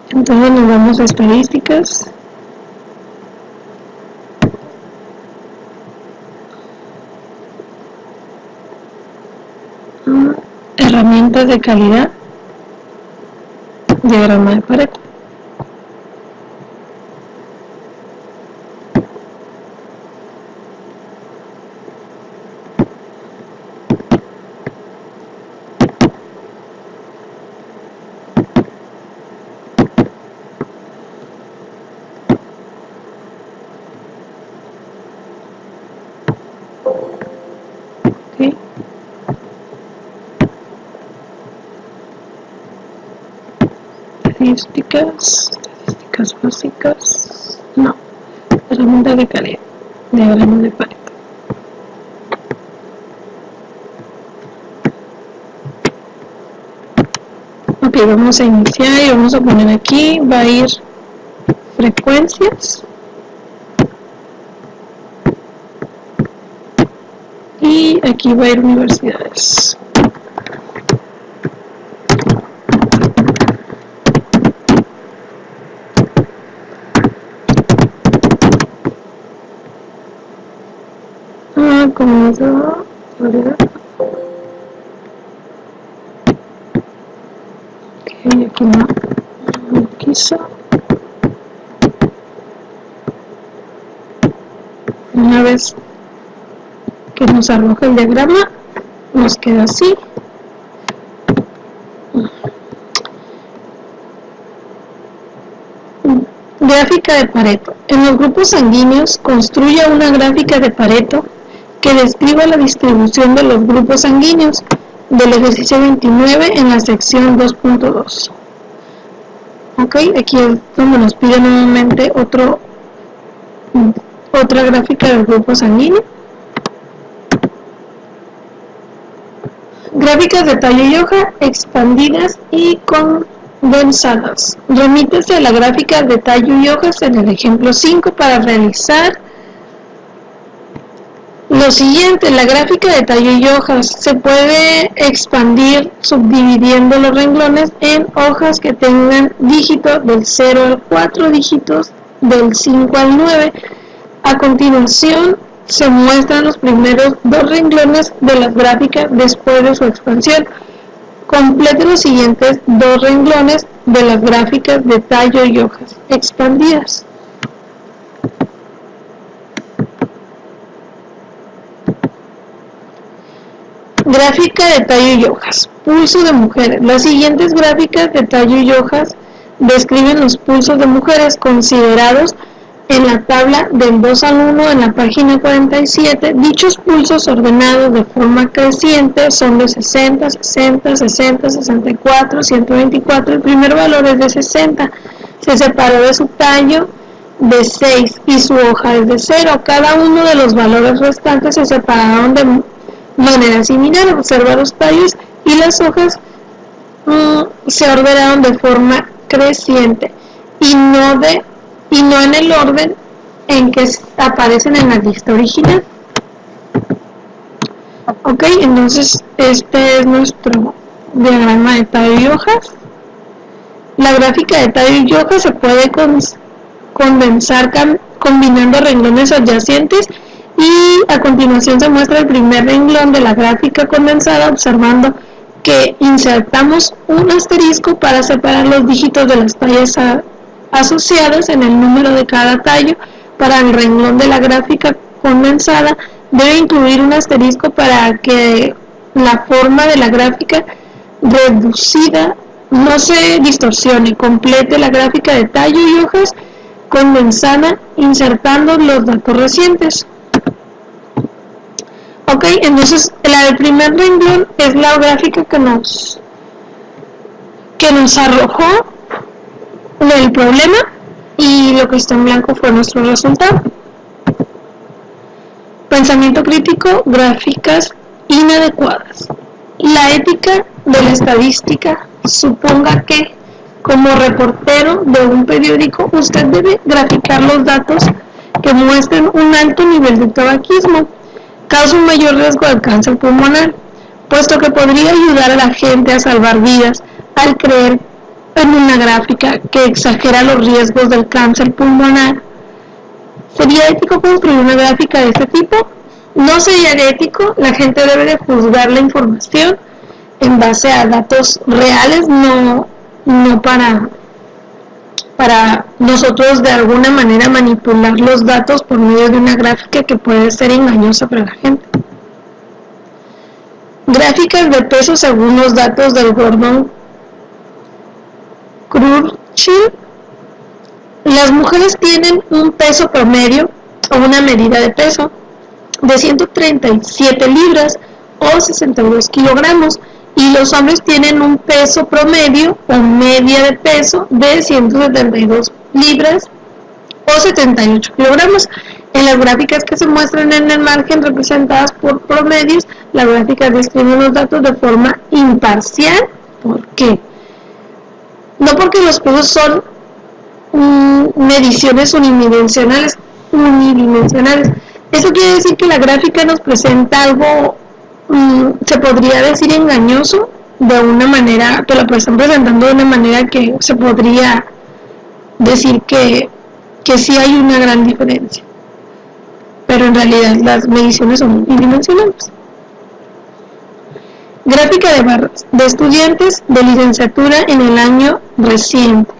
Entonces nos vamos a estadísticas. Herramientas de calidad. Diagrama de Pareto. Okay. Estadísticas básicas. No. Herramientas de calidad. Diagrama de Pareto. Ok, vamos a iniciar y vamos a poner aquí, va a ir frecuencias y aquí va a ir universidades. Como eso, ok, aquí no quiso. Una vez que nos arroja el diagrama, nos queda así. Gráfica de Pareto. En los grupos sanguíneos, construya una gráfica de Pareto que describa la distribución de los grupos sanguíneos del ejercicio 29 en la sección 2.2. Ok, aquí es donde nos pide nuevamente otra gráfica del grupo sanguíneo. Gráficas de tallo y hoja expandidas y condensadas. Remítese a la gráfica de tallo y hojas en el ejemplo 5 para realizar Lo siguiente, la gráfica de tallo y hojas. Se puede expandir subdividiendo los renglones en hojas que tengan dígitos del 0 al 4, dígitos del 5 al 9. A continuación, se muestran los primeros dos renglones de las gráficas después de su expansión. Complete los siguientes dos renglones de las gráficas de tallo y hojas expandidas. Gráfica de tallo y hojas. Pulso de mujeres. Las siguientes gráficas de tallo y hojas describen los pulsos de mujeres considerados en la tabla del 2 al 1 en la página 47. Dichos pulsos ordenados de forma creciente son de 60, 60, 60, 64, 124. El primer valor es de 60. Se separó de su tallo de 6 y su hoja es de 0. Cada uno de los valores restantes se separaron de manera similar. Observa los tallos y las hojas se ordenaron de forma creciente y no en el orden en que aparecen en la lista original. Ok, entonces este es nuestro diagrama de tallo y hojas. La gráfica de tallo y hojas se puede condensar combinando renglones adyacentes, y a continuación se muestra el primer renglón de la gráfica condensada, observando que insertamos un asterisco para separar los dígitos de las tallas asociadas en el número de cada tallo. Para el renglón de la gráfica condensada debe incluir un asterisco para que la forma de la gráfica reducida no se distorsione. Complete la gráfica de tallo y hojas condensada insertando los datos recientes. Ok, entonces la del primer renglón es la gráfica que nos arrojó el problema, y lo que está en blanco fue nuestro resultado. Pensamiento crítico, gráficas inadecuadas. La ética de la estadística suponga que, como reportero de un periódico, usted debe graficar los datos que muestren un alto nivel de tabaquismo, causa un mayor riesgo de cáncer pulmonar, puesto que podría ayudar a la gente a salvar vidas al creer en una gráfica que exagera los riesgos del cáncer pulmonar. ¿Sería ético construir una gráfica de este tipo? No sería ético. La gente debe de juzgar la información en base a datos reales, no para nosotros de alguna manera manipular los datos por medio de una gráfica que puede ser engañosa para la gente. Gráficas de peso según los datos del Gordon Crutchfield. Las mujeres tienen un peso promedio o una medida de peso de 137 libras o 62 kilogramos, y los hombres tienen un peso promedio o media de peso de 172 libras o 78 kilogramos. En las gráficas que se muestran en el margen representadas por promedios, la gráfica describe los datos de forma imparcial. ¿Por qué? No porque los pesos son mediciones unidimensionales. Eso quiere decir que la gráfica nos presenta algo, se podría decir engañoso, de una manera, te lo están presentando de una manera que se podría decir que sí hay una gran diferencia, pero en realidad las mediciones son unidimensionales. Gráfica de barras de estudiantes de licenciatura en el año reciente.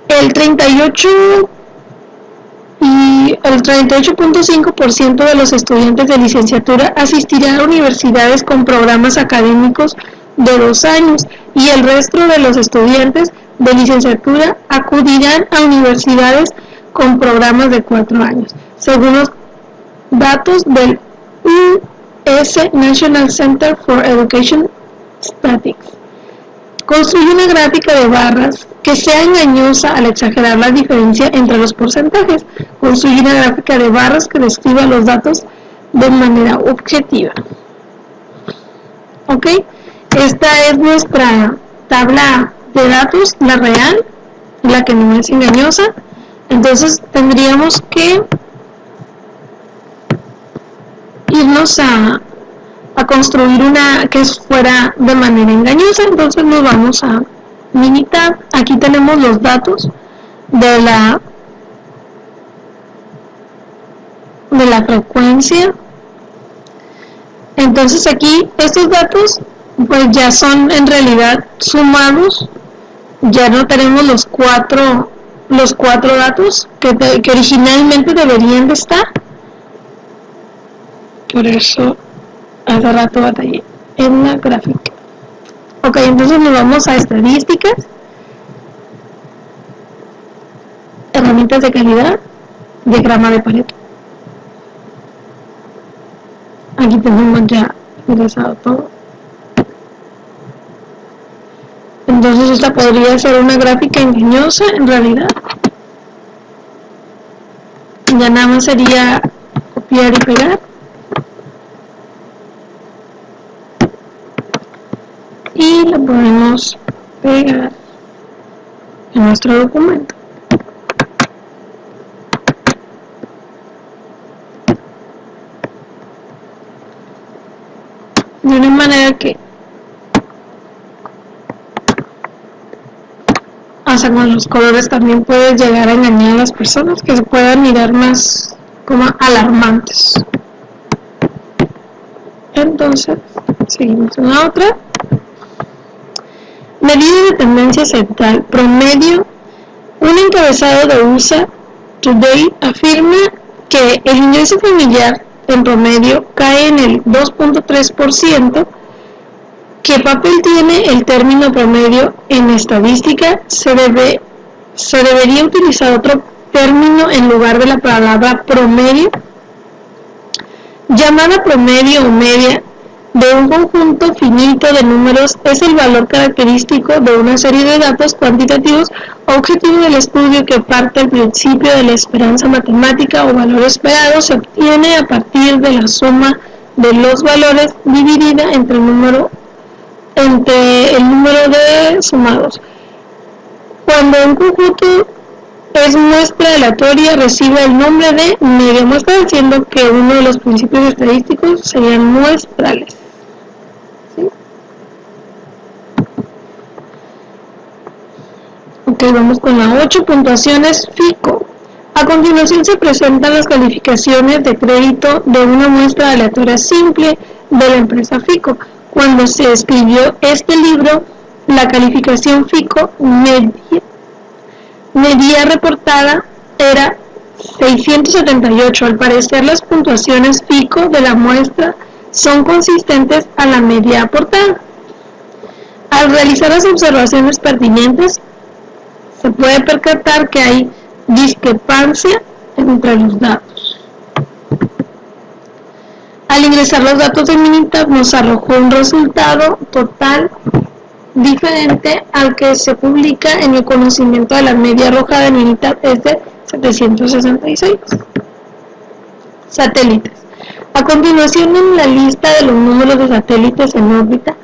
El 38.5% de los estudiantes de licenciatura asistirán a universidades con programas académicos de 2 años, y el resto de los estudiantes de licenciatura acudirán a universidades con programas de 4 años, según los datos del US National Center for Education Statistics. Construye una gráfica de barras que sea engañosa al exagerar la diferencia entre los porcentajes. Construye una gráfica de barras que describa los datos de manera objetiva. Ok, esta es nuestra tabla de datos, la real, la que no es engañosa. Entonces tendríamos que irnos a construir una que fuera de manera engañosa. Entonces nos vamos a Minitab. Aquí tenemos los datos de la frecuencia. Entonces aquí estos datos pues ya son en realidad sumados, ya no tenemos los cuatro datos que originalmente deberían de estar. Por eso hace rato batallé en la gráfica. Ok, entonces nos vamos a estadísticas, herramientas de calidad, diagrama de Pareto. Aquí tenemos ya ingresado todo. Entonces esta podría ser una gráfica engañosa en realidad. Ya nada más sería copiar y pegar. Y la podemos pegar en nuestro documento. De una manera que hasta con los colores también puedes llegar a engañar a las personas, que se puedan mirar más como alarmantes. Entonces seguimos en la otra. Medida de tendencia central promedio. Un encabezado de USA Today afirma que el ingreso familiar en promedio cae en el 2.3%. ¿Qué papel tiene el término promedio en estadística? Se debería utilizar otro término en lugar de la palabra promedio. Llamada promedio o media de un conjunto finito de números es el valor característico de una serie de datos cuantitativos objetivo del estudio que parte del principio de la esperanza matemática o valor esperado se obtiene a partir de la suma de los valores dividida entre el número de sumados. Cuando un conjunto es muestra aleatoria, recibe el nombre de media muestra, diciendo que uno de los principios estadísticos serían muestrales. ¿Sí? Ok, vamos con la 8, puntuaciones FICO. A continuación se presentan las calificaciones de crédito de una muestra aleatoria simple de la empresa FICO. Cuando se escribió este libro, la calificación FICO media reportada era 678. Al parecer, las puntuaciones FICO de la muestra son consistentes a la media aportada. Al realizar las observaciones pertinentes, se puede percatar que hay discrepancia entre los datos. Al ingresar los datos de Minitab nos arrojó un resultado total diferente al que se publica en el conocimiento de la media roja de Minitab, es de 766 satélites. A continuación, en la lista de los números de satélites en órbita,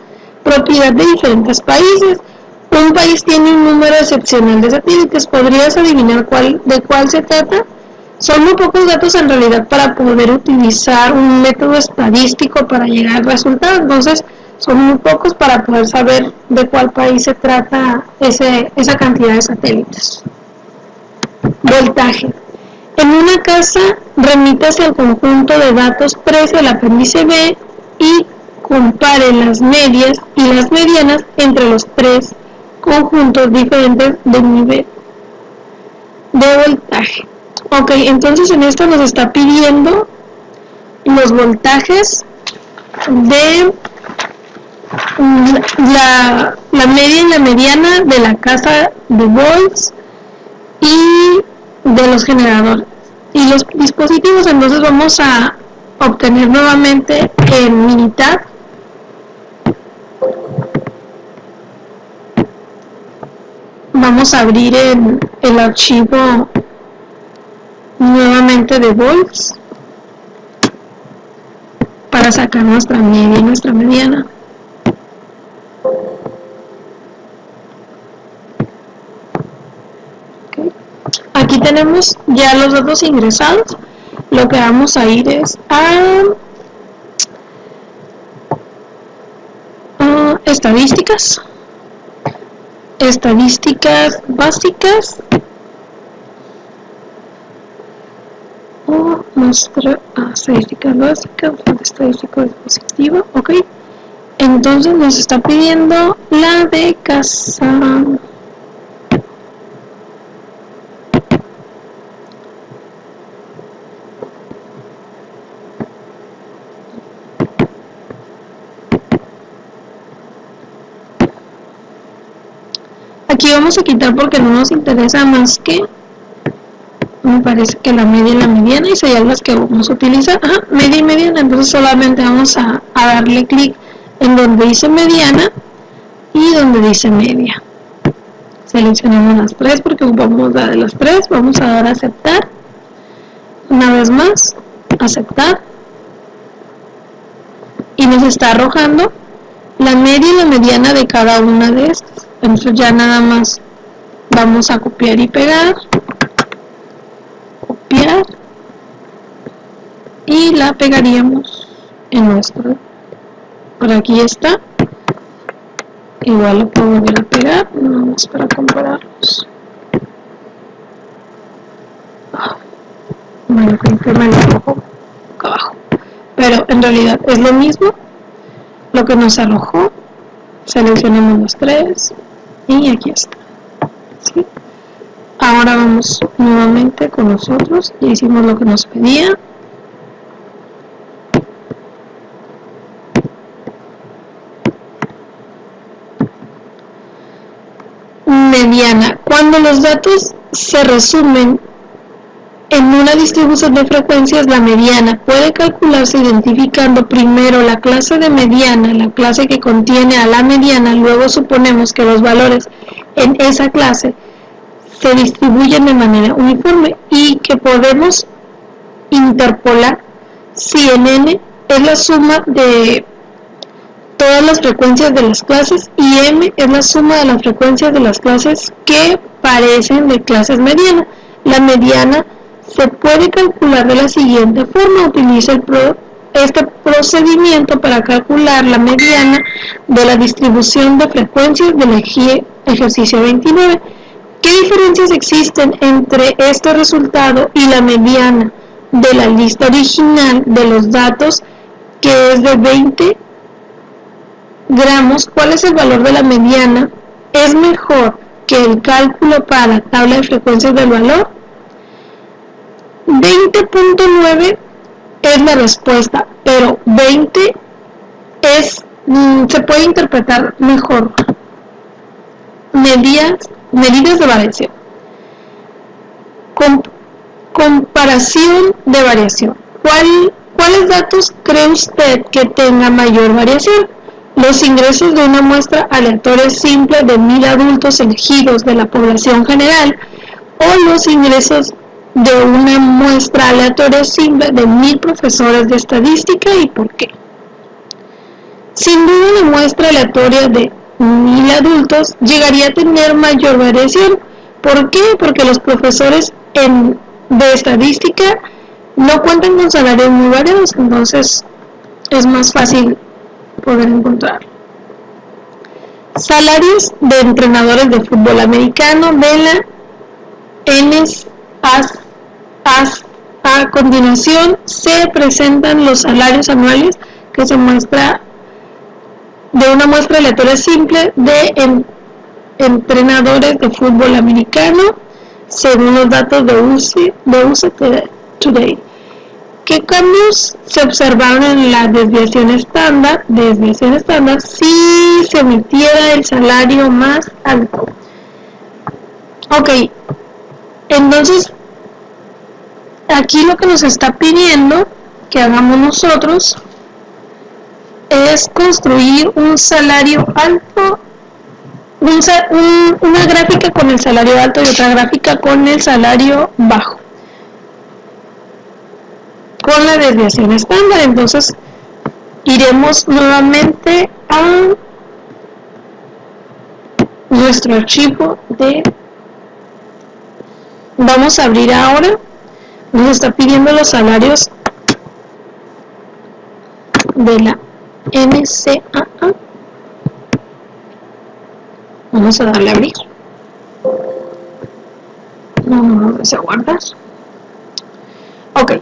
propiedad de diferentes países. Un país tiene un número excepcional de satélites. ¿Podrías adivinar de cuál se trata? Son muy pocos datos en realidad para poder utilizar un método estadístico para llegar al resultado. Entonces, son muy pocos para poder saber de cuál país se trata esa cantidad de satélites. Voltaje. En una casa, remítase al conjunto de datos precio del apéndice B y compare las medias y las medianas entre los tres conjuntos diferentes de nivel de voltaje. Ok, entonces en esto nos está pidiendo los voltajes de la media y la mediana de la casa de volts y de los generadores y los dispositivos. Entonces vamos a obtener nuevamente en Minitab vamos a abrir el archivo nuevamente de volts para sacar nuestra media y nuestra mediana. Okay. Aquí tenemos ya los datos ingresados. Lo que vamos a ir es a estadísticas básicas o muestra estadísticas básicas, fuente estadística dispositiva, ok. Entonces nos está pidiendo la de casa. Aquí vamos a quitar porque no nos interesa más que, me parece que la media y la mediana, y serían las que vamos a utilizar. Media y mediana. Entonces solamente vamos a darle clic en donde dice mediana y donde dice media. Seleccionamos las tres porque ocupamos la de las tres. Vamos a dar a aceptar. Una vez más, aceptar. Y nos está arrojando la media y la mediana de cada una de estas. Entonces ya nada más vamos a copiar y pegar. Copiar. Y la pegaríamos en nuestro. Por aquí está. Igual lo puedo volver a pegar. Nada más para compararlos. Bueno, creo que me lo arrojó acá abajo. Pero en realidad es lo mismo. Lo que nos arrojó. Seleccionamos los tres. Y aquí está. ¿Sí? Ahora vamos nuevamente con nosotros. Ya hicimos lo que nos pedía. Mediana. Cuando los datos se resumen en una distribución de frecuencias, la mediana puede calcularse identificando primero la clase de mediana, la clase que contiene a la mediana. Luego suponemos que los valores en esa clase se distribuyen de manera uniforme y que podemos interpolar si en n es la suma de todas las frecuencias de las clases y m es la suma de las frecuencias de las clases que parecen de clases medianas. La mediana se puede calcular de la siguiente forma. Utiliza este procedimiento para calcular la mediana de la distribución de frecuencias del ejercicio 29. ¿Qué diferencias existen entre este resultado y la mediana de la lista original de los datos, que es de 20 gramos? ¿Cuál es el valor de la mediana? ¿Es mejor que el cálculo para tabla de frecuencias del valor? 20.9 es la respuesta, pero 20 se puede interpretar mejor. Medidas de variación. Comparación de variación. ¿Cuáles datos cree usted que tenga mayor variación? Los ingresos de una muestra aleatoria simple de 1000 adultos elegidos de la población general, o los ingresos de una muestra aleatoria simple de 1000 profesores de estadística, y por qué. Sin duda, la muestra aleatoria de 1000 adultos llegaría a tener mayor variación. ¿Por qué? Porque los profesores de estadística no cuentan con salarios muy variados, entonces es más fácil poder encontrar. Salarios de entrenadores de fútbol americano de la NSA. A continuación se presentan los salarios anuales que se muestra de una muestra aleatoria simple de entrenadores de fútbol americano según los datos de USA Today. ¿Qué cambios se observaron en la desviación estándar? Si se omitiera el salario más alto. Ok, entonces aquí lo que nos está pidiendo que hagamos nosotros es construir un salario alto, una gráfica con el salario alto y otra gráfica con el salario bajo, con la desviación estándar. Entonces iremos nuevamente a nuestro archivo vamos a abrir ahora. Nos está pidiendo los salarios de la NCAA. Vamos a darle a abrir. No desea guardar. Ok,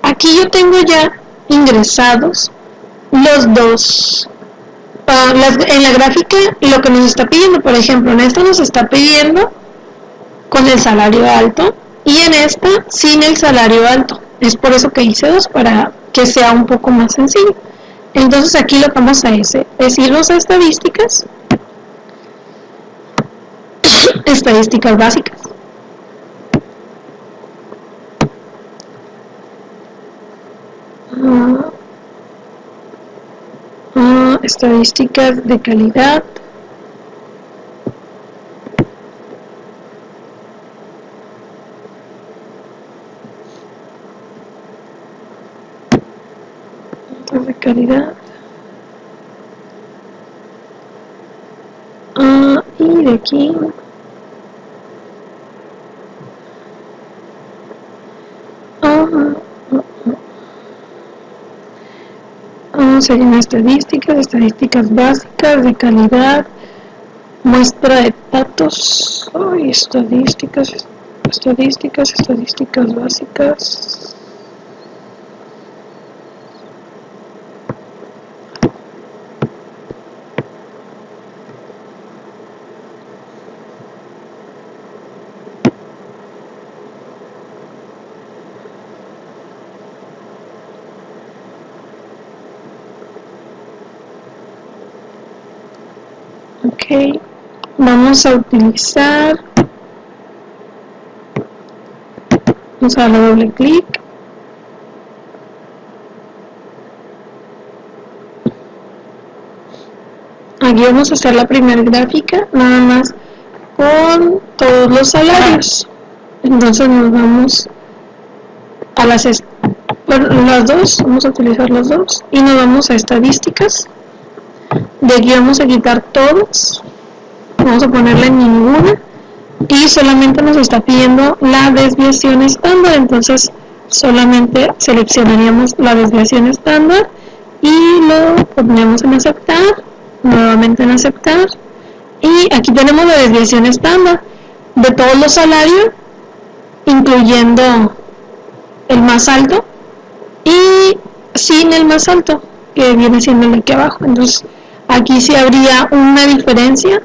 aquí yo tengo ya ingresados los dos. En la gráfica lo que nos está pidiendo, por ejemplo, en esta nos está pidiendo con el salario alto y en esta sin el salario alto. Es por eso que hice dos, para que sea un poco más sencillo. Entonces aquí lo que vamos a hacer es irnos a estadísticas, estadísticas básicas. Estadísticas de calidad. De calidad. Y de aquí serían estadísticas básicas de calidad, muestra de datos, estadísticas básicas. Ok, vamos a utilizar, vamos a darle doble clic. Aquí vamos a hacer la primera gráfica, nada más con todos los salarios. Entonces nos vamos a las dos, vamos a utilizar las dos y nos vamos a estadísticas. De aquí vamos a quitar todos, vamos a ponerle ninguna y solamente nos está pidiendo la desviación estándar. Entonces solamente seleccionaríamos la desviación estándar y lo ponemos en aceptar, nuevamente en aceptar, y aquí tenemos la desviación estándar de todos los salarios, incluyendo el más alto y sin el más alto, que viene siendo el de aquí abajo. Entonces aquí sí habría una diferencia,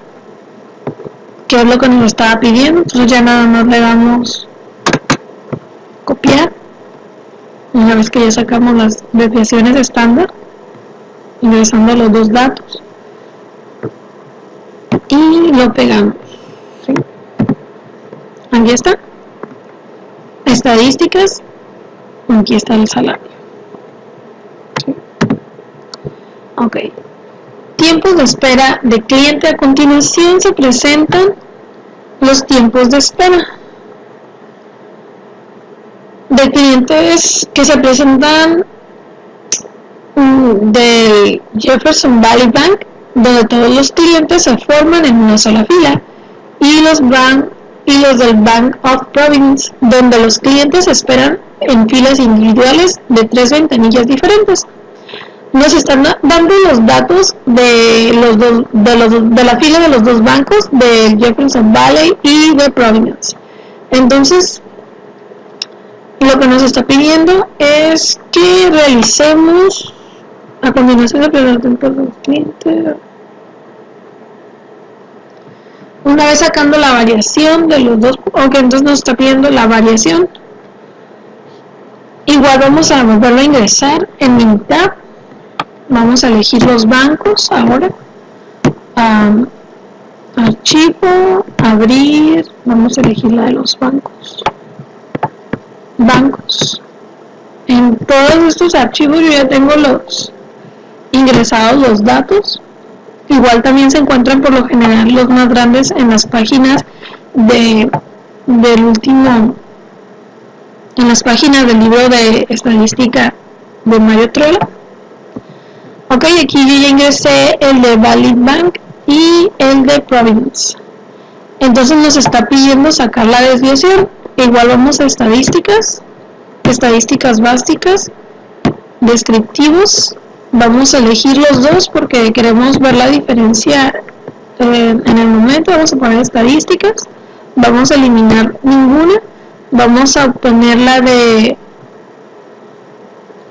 que es lo que nos estaba pidiendo. Entonces ya nada más le damos copiar, una vez que ya sacamos las desviaciones estándar, ingresando los dos datos y lo pegamos. ¿Sí? Aquí está, estadísticas, aquí está el salario. ¿Sí? Ok, tiempos de espera de cliente. A continuación se presentan los tiempos de espera de clientes que se presentan del Jefferson Valley Bank, donde todos los clientes se forman en una sola fila, y los del Bank of Providence, donde los clientes esperan en filas individuales de 3 ventanillas diferentes. Nos están dando los datos de la fila de los dos bancos, de Jefferson Valley y de Providence. Entonces, lo que nos está pidiendo es que realicemos a continuación de preguntar de los clientes. Una vez sacando la variación de los dos, entonces nos está pidiendo la variación. Igual vamos a volverlo a ingresar en Menu Tab. Vamos a elegir los bancos ahora. Archivo, abrir, vamos a elegir la de los bancos. En todos estos archivos yo ya tengo los ingresados los datos. Igual también se encuentran por lo general los más grandes en las páginas del libro de estadística de Mario Trolla. Ok, aquí yo ya ingresé el de Valley Bank y el de Providence. Entonces nos está pidiendo sacar la desviación. Igual vamos a estadísticas básicas, descriptivos. Vamos a elegir los dos porque queremos ver la diferencia en el momento vamos a poner estadísticas, vamos a eliminar ninguna, vamos a obtener la de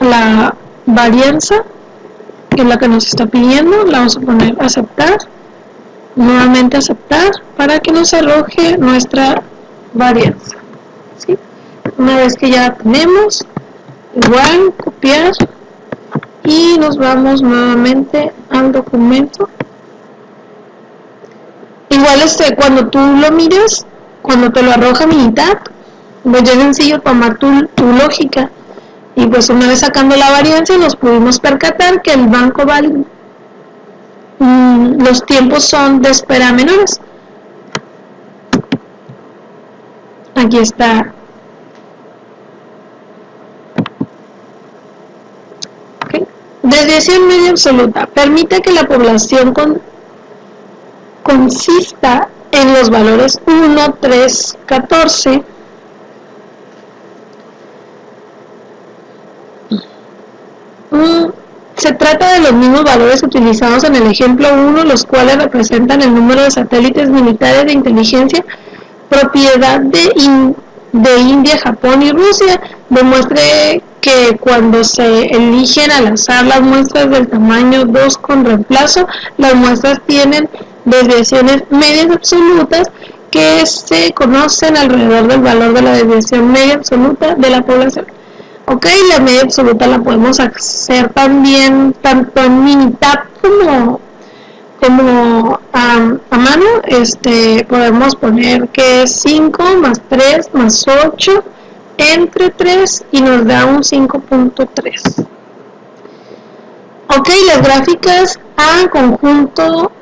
la varianza, que es la que nos está pidiendo, la vamos a poner aceptar, nuevamente aceptar, para que nos arroje nuestra varianza, ¿sí? Una vez que ya tenemos, igual copiar y nos vamos nuevamente al documento. Igual cuando tú lo mires, cuando te lo arroja Minitab, pues ya es sencillo tomar tu lógica. Y pues una vez sacando la varianza nos pudimos percatar que el banco los tiempos son de espera menores. Aquí está. Okay. Desviación media absoluta. Permite que la población consista en los valores 1, 3, 14. Se trata de los mismos valores utilizados en el ejemplo 1, los cuales representan el número de satélites militares de inteligencia propiedad de India, Japón y Rusia. Demuestre que cuando se eligen al azar las muestras del tamaño 2 con reemplazo, las muestras tienen desviaciones medias absolutas que se conocen alrededor del valor de la desviación media absoluta de la población. Ok, la media absoluta la podemos hacer también tanto en Minitab como a mano. Podemos poner que es 5 más 3 más 8 entre 3 y nos da un 5.3. Ok, las gráficas a conjunto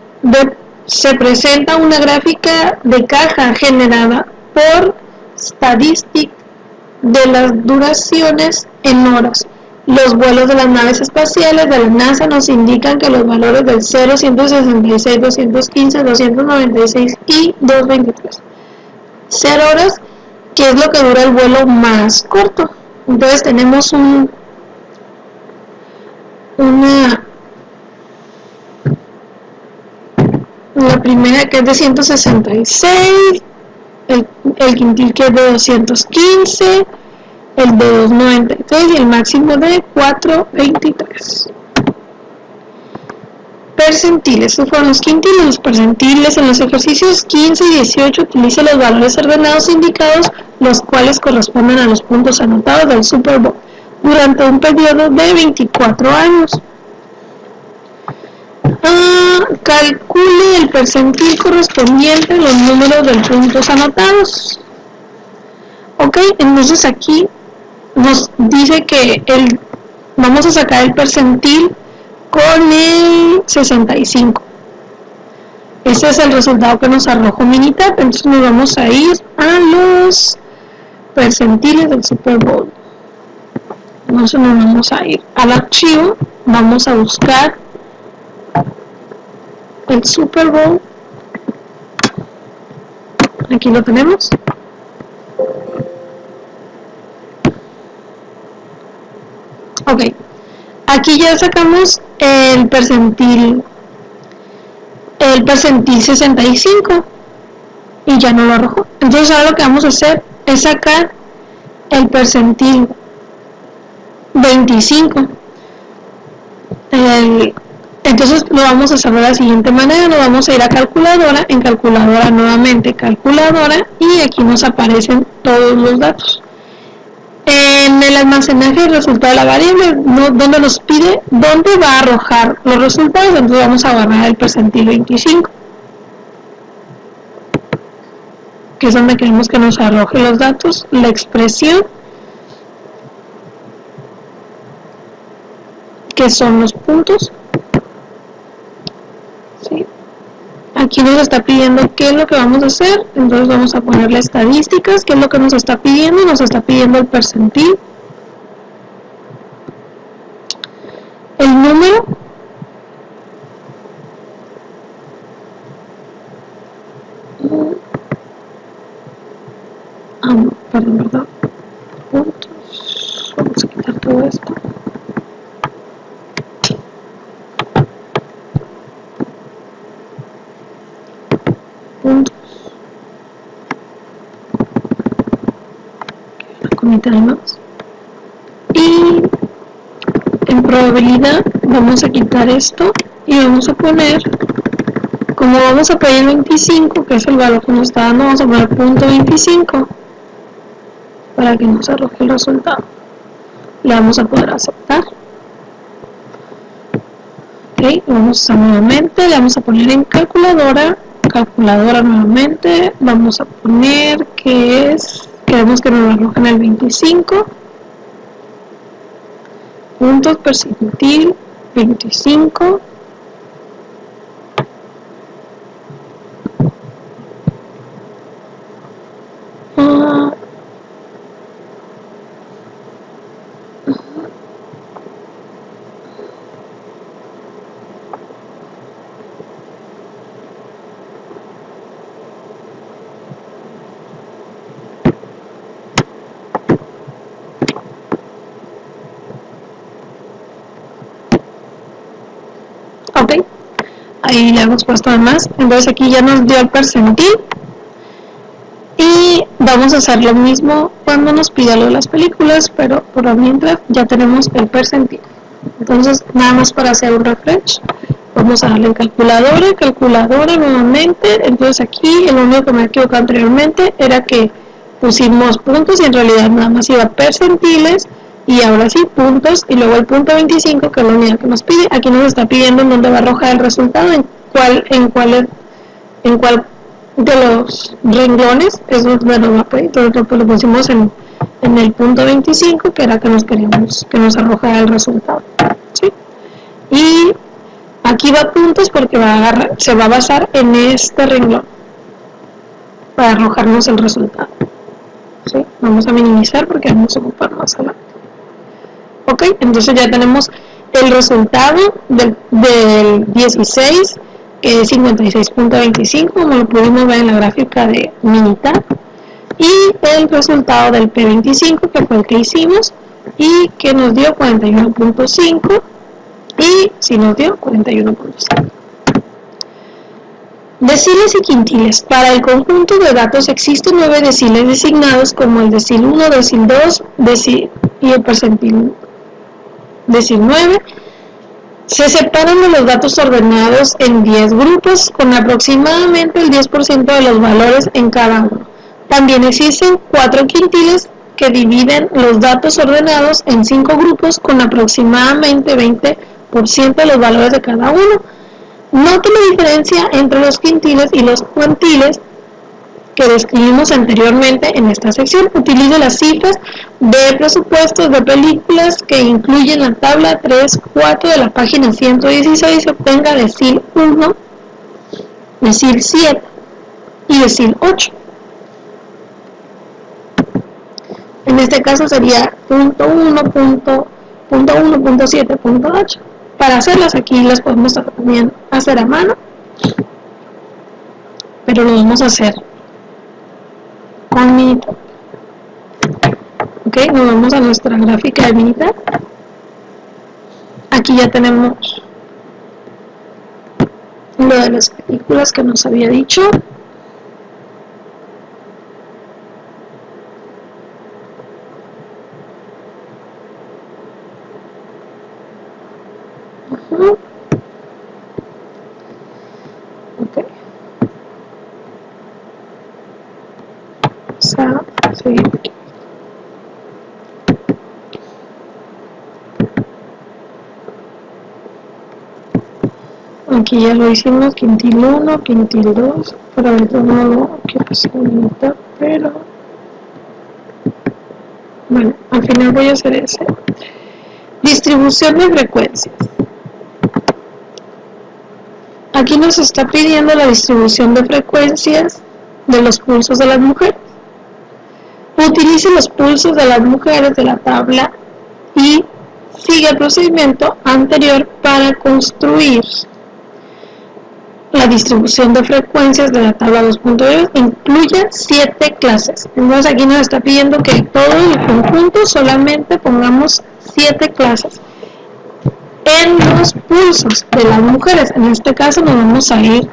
se presenta una gráfica de caja generada por Statistic de las duraciones en horas. Los vuelos de las naves espaciales de la NASA nos indican que los valores del 0, 166, 215, 296 y 223. 0 horas, que es lo que dura el vuelo más corto. Entonces tenemos la primera que es de 166, el quintil que es de 215, el de 293 y el máximo de 423. Percentiles. Estos fueron los quintiles. Los percentiles en los ejercicios 15 y 18 utiliza los valores ordenados indicados, los cuales corresponden a los puntos anotados del Super Bowl durante un periodo de 24 años. Calcule el percentil correspondiente a los números de puntos anotados. Ok, entonces aquí nos dice que vamos a sacar el percentil con el 65. Ese es el resultado que nos arrojó Minitab. Entonces nos vamos a ir a los percentiles del Super Bowl. Entonces nos vamos a ir al archivo, vamos a buscar el Super Bowl. Aquí lo tenemos. Ok, aquí ya sacamos el percentil 65 y ya no lo arrojó. Entonces ahora lo que vamos a hacer es sacar el percentil 25. Entonces lo vamos a hacer de la siguiente manera. Nos vamos a ir a calculadora, en calculadora nuevamente calculadora, y aquí nos aparecen todos los datos. En el almacenaje del resultado de la variable, donde nos pide dónde va a arrojar los resultados, entonces vamos a agarrar el percentil 25, que es donde queremos que nos arroje los datos, la expresión, que son los puntos. ¿Sí? Aquí nos está pidiendo qué es lo que vamos a hacer, entonces vamos a ponerle estadísticas, qué es lo que nos está pidiendo el percentil, el número, perdón, puntos, vamos a quitar todo esto. quitamos. Y en probabilidad vamos a quitar esto y vamos a poner, como vamos a pedir 25, que es el valor que nos está dando, vamos a poner punto 25 para que nos arroje el resultado. Le vamos a poder aceptar. Ok, vamos a usar nuevamente, le vamos a poner en calculadora nuevamente, vamos a poner que es, queremos que nos arrojen el 25, puntos percentil 25, ok, ahí le hemos puesto además, entonces aquí ya nos dio el percentil y vamos a hacer lo mismo cuando nos pida lo de las películas, pero por lo mientras ya tenemos el percentil. Entonces nada más para hacer un refresh, vamos a darle en calculadora nuevamente, entonces aquí el único que me he equivocado anteriormente era que pusimos puntos y en realidad nada más iba percentiles y ahora sí puntos y luego el punto 25 que es la unidad que nos pide. Aquí nos está pidiendo en dónde va a arrojar el resultado, en cuál de los renglones, eso es de los mapas, entonces lo pusimos en el punto 25 que era que nos queríamos que nos arrojara el resultado, ¿sí? Y aquí va puntos porque se va a basar en este renglón para arrojarnos el resultado, ¿sí? Vamos a minimizar porque vamos a ocupar más adelante. Ok, entonces ya tenemos el resultado del 16, que es 56.25, como lo pudimos ver en la gráfica de Minitab, y el resultado del P25, que fue el que hicimos, y que nos dio 41.5, y sí nos dio 41.5. Deciles y quintiles. Para el conjunto de datos existen 9 deciles designados como el decil 1, decil 2, y el percentil decil 9. Se separan de los datos ordenados en 10 grupos con aproximadamente el 10% de los valores en cada uno. También existen 4 quintiles que dividen los datos ordenados en 5 grupos con aproximadamente 20% de los valores de cada uno. Note la diferencia entre los quintiles y los cuantiles que describimos anteriormente en esta sección. Utilice las cifras de presupuestos de películas que incluyen la tabla 3-4 de la página 116 y obtenga decil 1, decil 7 y decil 8. En este caso sería punto 1, punto 7, punto 8. Para hacerlas aquí las podemos también hacer a mano, pero lo vamos a hacer con Minitab. Ok, nos vamos a nuestra gráfica de Minitab. Aquí ya tenemos lo de las películas que nos había dicho. Ok. Vamos a seguir aquí. Aquí ya lo hicimos, quintil 1, quintil 2, pero ahorita no lo quiero hacer Minitab, pero bueno, al final voy a hacer ese. Distribución de frecuencias. Aquí nos está pidiendo la distribución de frecuencias de los pulsos de las mujeres. Utilice los pulsos de las mujeres de la tabla y sigue el procedimiento anterior para construir la distribución de frecuencias de la tabla 2.2. Incluye 7 clases. Entonces aquí nos está pidiendo que todo el conjunto solamente pongamos 7 clases en los pulsos de las mujeres. En este caso nos vamos a ir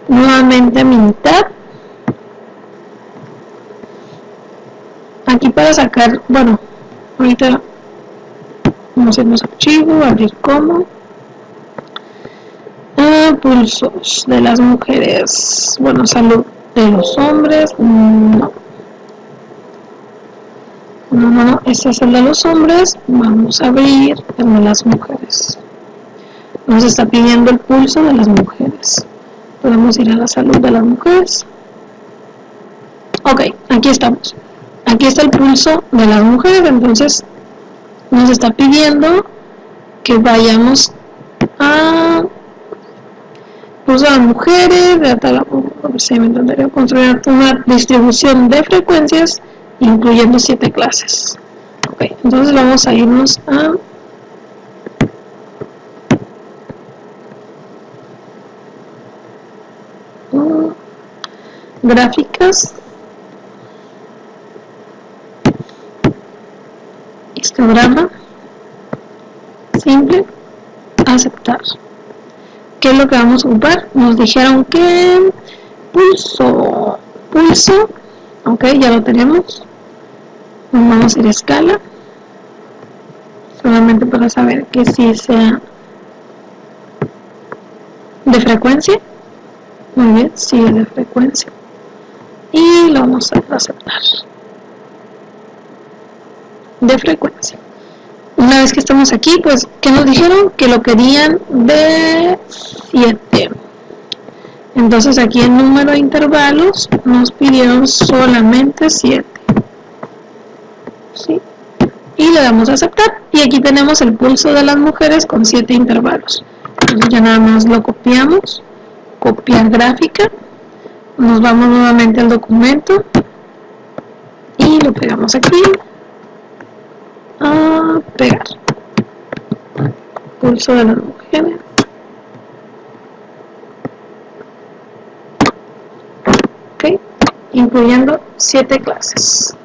nuevamente a Minitab. aquí para sacar, bueno, ahorita vamos a irnos a archivo, abrir como pulsos de las mujeres, bueno, salud de los hombres, no, este es el de los hombres, vamos a abrir el de las mujeres. Nos está pidiendo el pulso de las mujeres. Podemos ir a la salud de las mujeres. Ok, aquí estamos. Aquí está el pulso de las mujeres, entonces nos está pidiendo que vayamos a pulso de las mujeres, construir una distribución de frecuencias incluyendo 7 clases. Ok, entonces vamos a irnos a gráficas, histograma, simple, aceptar. ¿Qué es lo que vamos a ocupar? Nos dijeron que pulso, ok, ya lo tenemos. Vamos a ir a escala, solamente para saber que sí sea de frecuencia. Muy bien, sí es de frecuencia. Y lo vamos a aceptar. De frecuencia. Una vez que estamos aquí, pues, ¿qué nos dijeron? Que lo querían de 7. Entonces aquí en número de intervalos nos pidieron solamente 7. ¿Sí? Y le damos a aceptar. Y aquí tenemos el pulso de las mujeres con 7 intervalos. Entonces ya nada más lo copiamos. Copiar gráfica. Nos vamos nuevamente al documento. Y lo pegamos aquí. A pegar. Pulso de las mujeres. Ok. Incluyendo 7 clases.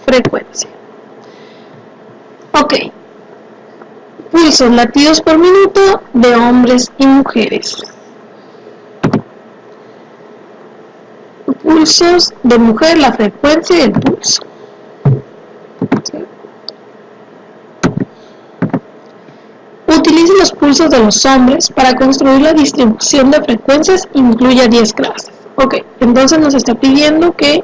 Frecuencia. Ok. Pulsos latidos por minuto de hombres y mujeres. Pulsos de mujer, la frecuencia y el pulso. ¿Sí? Utilice los pulsos de los hombres para construir la distribución de frecuencias, incluye 10 clases. Ok, entonces nos está pidiendo que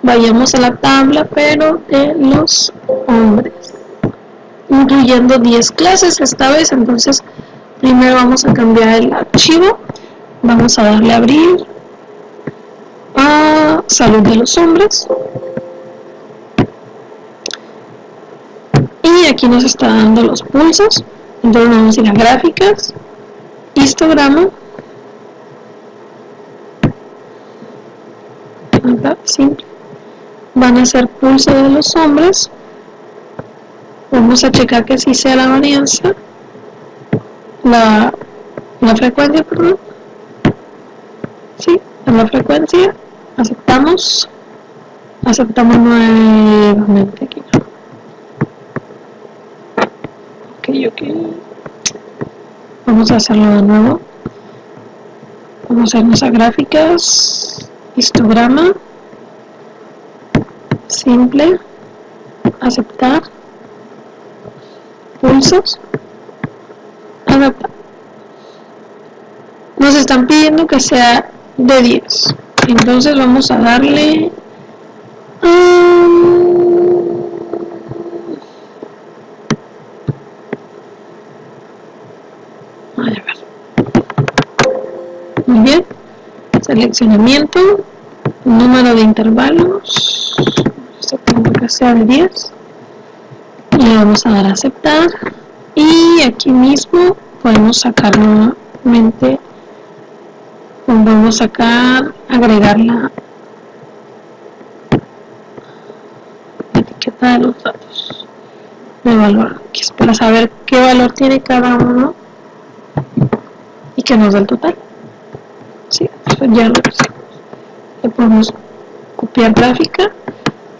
vayamos a la tabla, pero de los hombres, incluyendo 10 clases esta vez. Entonces primero vamos a cambiar el archivo, vamos a darle a abrir a salud de los hombres, y aquí nos está dando los pulsos. Entonces vamos a ir a gráficas, histograma, acá, simple, van a ser pulso de los hombres. Vamos a checar que sí sea la varianza, la frecuencia, perdón. Sí, en la frecuencia, aceptamos nuevamente aquí. Ok. Vamos a hacerlo de nuevo. Vamos a irnos a gráficas, histograma, simple, aceptar, pulsos, adaptar. Nos están pidiendo que sea de 10. Entonces vamos a darle muy bien, seleccionamiento, número de intervalos, esto tengo que sea de 10, y le vamos a dar a aceptar, y aquí mismo podemos sacar nuevamente, vamos a sacar, agregar la etiqueta de los datos de valor, que es para saber qué valor tiene cada uno y que nos da el total. Sí, ya lo hicimos. Le podemos copiar gráfica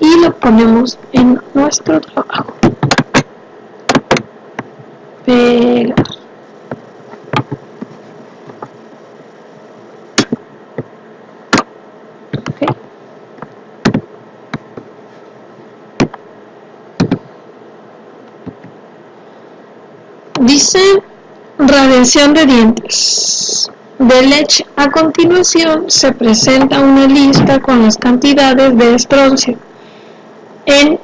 y lo ponemos en nuestro trabajo. Pegar. Okay. Dice radiación de dientes de leche. A continuación se presenta una lista con las cantidades de estroncio en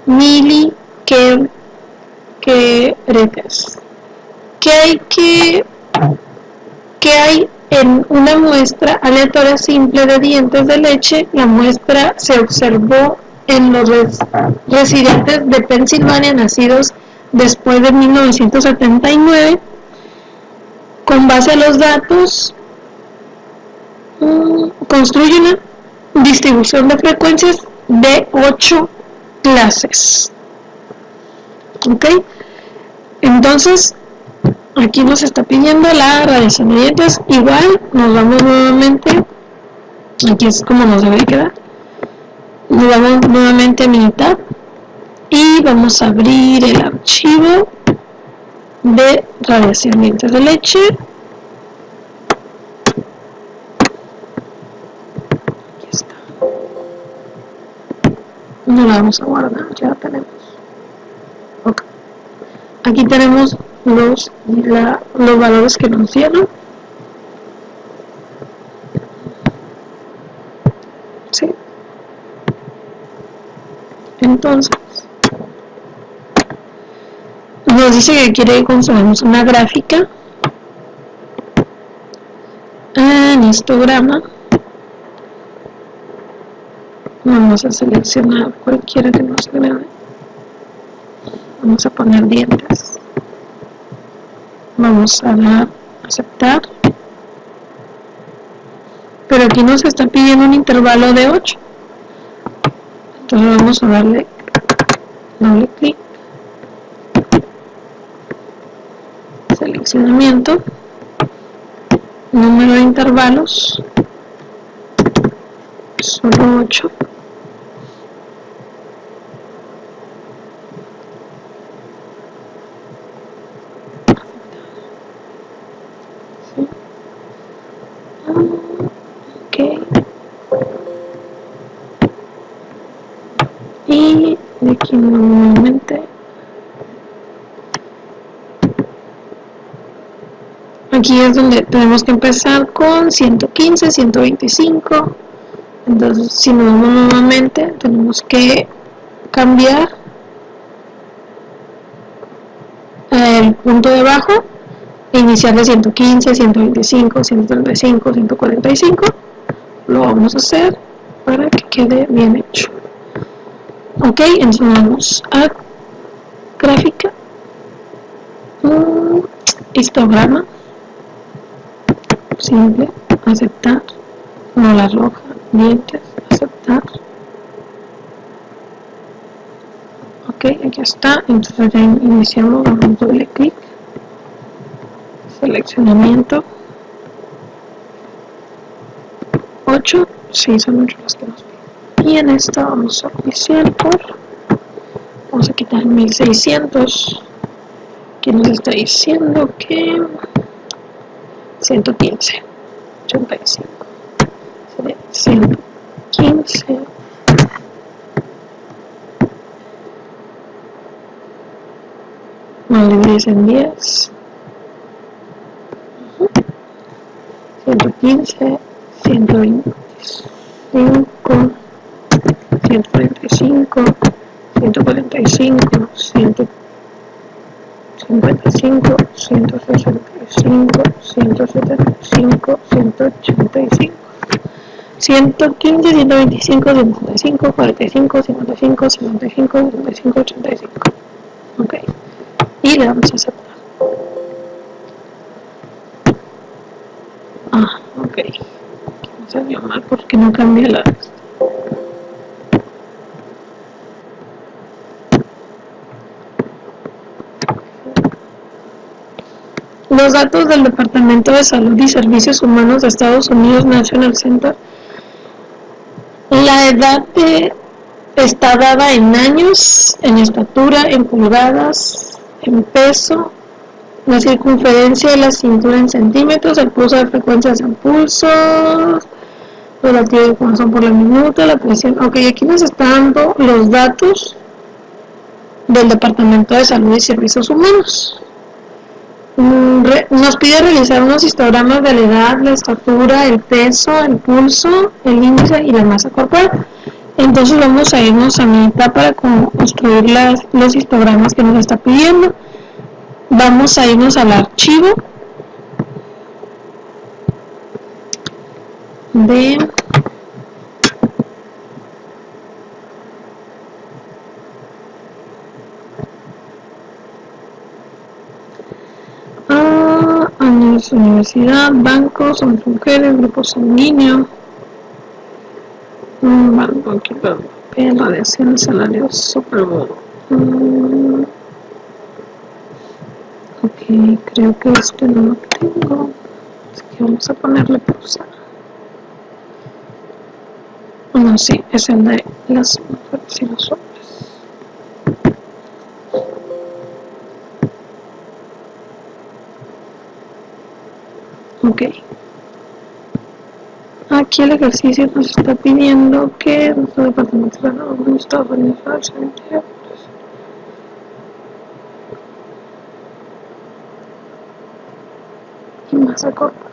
miliqueretes que hay en una muestra aleatoria simple de dientes de leche. La muestra se observó en los residentes de Pensilvania nacidos después de 1979. Con base a los datos, construye una distribución de frecuencias de 8 clases. ¿Ok? Entonces, aquí nos está pidiendo la radiación de dientes. Igual, nos vamos nuevamente, aquí es como nos debe quedar. Nos vamos nuevamente a Minitab y vamos a abrir el archivo de radiación de dientes de leche. Aquí está. No la vamos a guardar, ya la tenemos. Okay. Aquí tenemos los valores que nos dieron. ¿Sí? Entonces, nos dice que quiere que construyamos una gráfica en histograma. Vamos a seleccionar cualquiera que nos agrade. Vamos a poner dientes. Vamos a dar aceptar. Pero aquí nos está pidiendo un intervalo de 8. Entonces vamos a darle doble clic. Seleccionamiento. Número de intervalos. Solo 8. Y de aquí nuevamente aquí es donde tenemos que empezar con 115, 125. Entonces si nos vamos nuevamente tenemos que cambiar el punto de abajo e iniciar de 115, 125, 135, 145. Lo vamos a hacer para que quede bien hecho. Ok, entonces vamos a gráfica, histograma, simple, aceptar, no la roja, dientes, aceptar. Ok, aquí está, entonces ya iniciamos, damos doble clic, seleccionamiento, 8, sí, son 8 los que nos piden. Y en esta vamos a iniciar vamos a quitar 1600, que nos está diciendo que 115, 85, 115, no le divides en 10, 115, 125, 145, 145, 155, 165, 175, 185, 115, 125, 135, 45, 55, 55, 55, 85. Ok. Y le vamos a aceptar. Ok. No salió mal porque no cambié la... Los datos del Departamento de Salud y Servicios Humanos de Estados Unidos National Center. La edad está dada en años, en estatura, en pulgadas, en peso, la circunferencia de la cintura en centímetros, el pulso de frecuencias en pulsos, el latido de corazón por la minuta, la presión. Ok, aquí nos está dando los datos del Departamento de Salud y Servicios Humanos. Nos pide realizar unos histogramas de la edad, la estatura, el peso, el pulso, el índice y la masa corporal. Entonces vamos a irnos a mitad para construir los histogramas que nos está pidiendo. Vamos a irnos al archivo de años, universidad, bancos, hombres, mujeres, grupo sanguíneo, banco, equipo de papel, radiación, salario, superbono. Ok, creo que este no lo tengo, así que vamos a ponerle pausa. No, sí, es el de las mujeres y los hombres. Ok. Aquí el ejercicio nos está pidiendo que nuestro departamento de salud está organizado y masa corporal.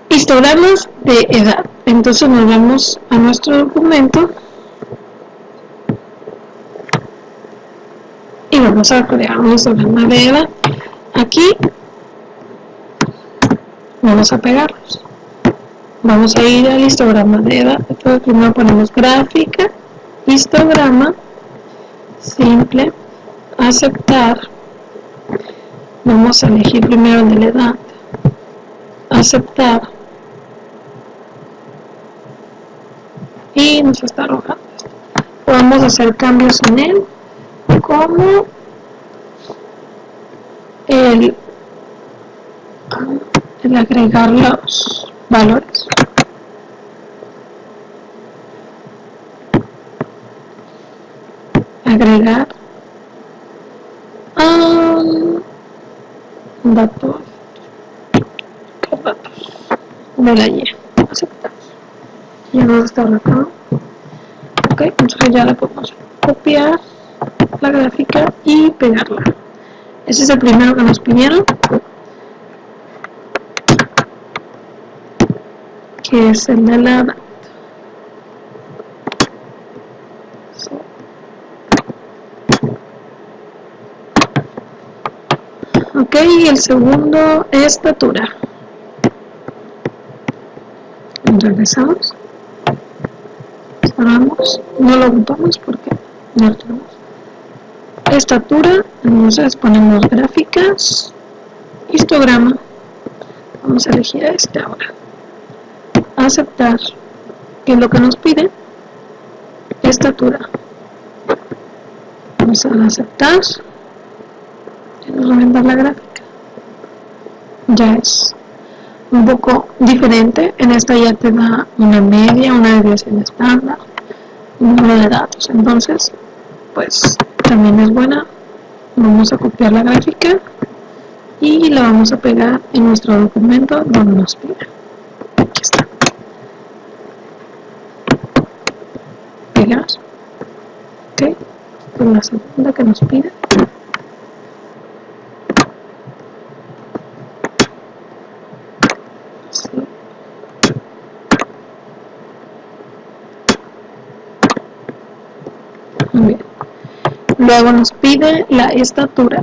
Histogramas de edad. Entonces nos vamos a nuestro documento y vamos a crear un histograma de edad. Aquí vamos a pegarlos. Vamos a ir al histograma de edad. Entonces primero ponemos gráfica, histograma, simple, aceptar. Vamos a elegir primero el de la edad, aceptar, y nos está arrojando. Podemos hacer cambios en él, como el agregar los valores. Agregar datos de la Y. Aceptar. Ya nos está arrojando. Ok, entonces ya la podemos copiar la gráfica y pegarla. Ese es el primero que nos pidieron, que es el de la edad. Sí. Ok, y el segundo, estatura. Regresamos. Cerramos. No lo ocupamos porque ya lo tenemos. Estatura, entonces ponemos gráficas, histograma. Vamos a elegir a este ahora. Aceptar, que es lo que nos pide. Estatura. Vamos a aceptar. Y nos va a dar la gráfica. Ya es un poco diferente. En esta ya te da una media, una desviación estándar, un número de datos. Entonces, pues también es buena. Vamos a copiar la gráfica y la vamos a pegar en nuestro documento donde nos pide. Aquí está. Pegar. Ok. Esta es la segunda que nos pide. Sí. Muy bien. Luego nos pide la estatura.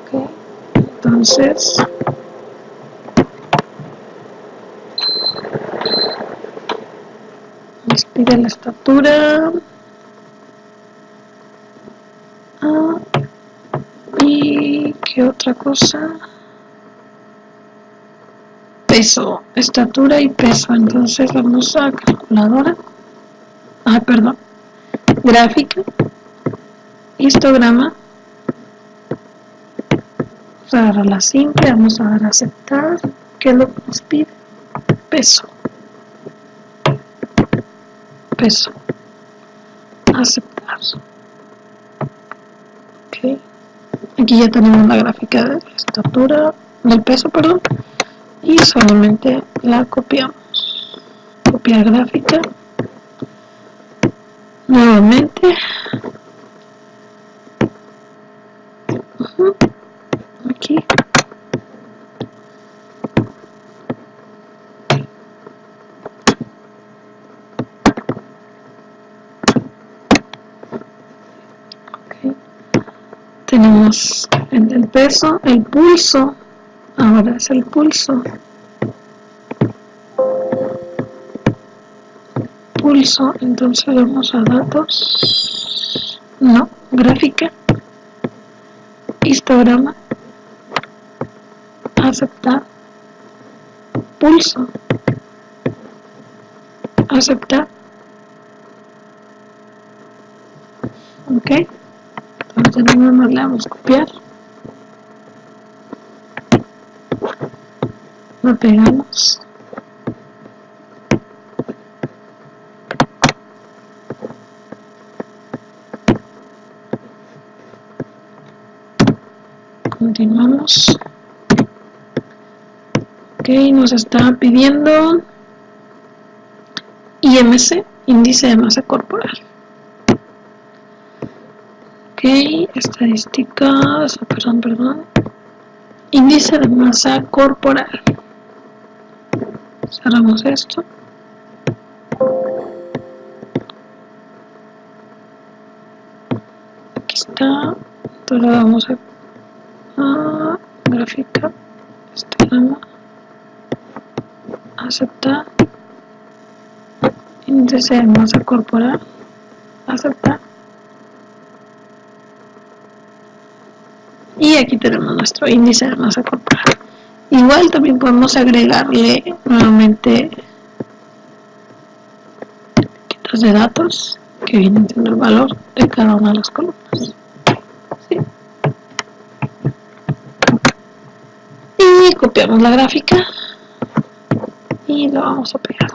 Okay. Entonces, nos pide la estatura. ¿Y qué otra cosa? Peso, estatura y peso. Entonces vamos a calculadora. Perdón. Gráfica, histograma. Vamos a agarrar la simple, vamos a dar a aceptar, que es lo que nos pide. Peso. Peso. Aceptar. Ok. Aquí ya tenemos la gráfica de la estatura, del peso, perdón. Y solamente la copiamos. Copiar gráfica. Nuevamente siguiente. Aquí. Okay. Tenemos el peso, el pulso. Ahora es el pulso. Pulso, entonces vamos a datos. No, gráfica. Histograma. Aceptar. Pulso. Aceptar. Ok. Entonces no le damos copiar. Lo pegamos. Continuamos. Ok, nos está pidiendo IMC, índice de masa corporal. Ok, estadísticas, perdón. Índice de masa corporal. Cerramos esto. Aquí está. Entonces vamos a gráfica, histograma, aceptar, índice de masa corporal, aceptar. Y aquí tenemos nuestro índice de masa corporal. Igual también podemos agregarle nuevamente etiquetas de datos que vienen siendo el valor de cada una de las columnas. ¿Sí? Y copiamos la gráfica y lo vamos a pegar.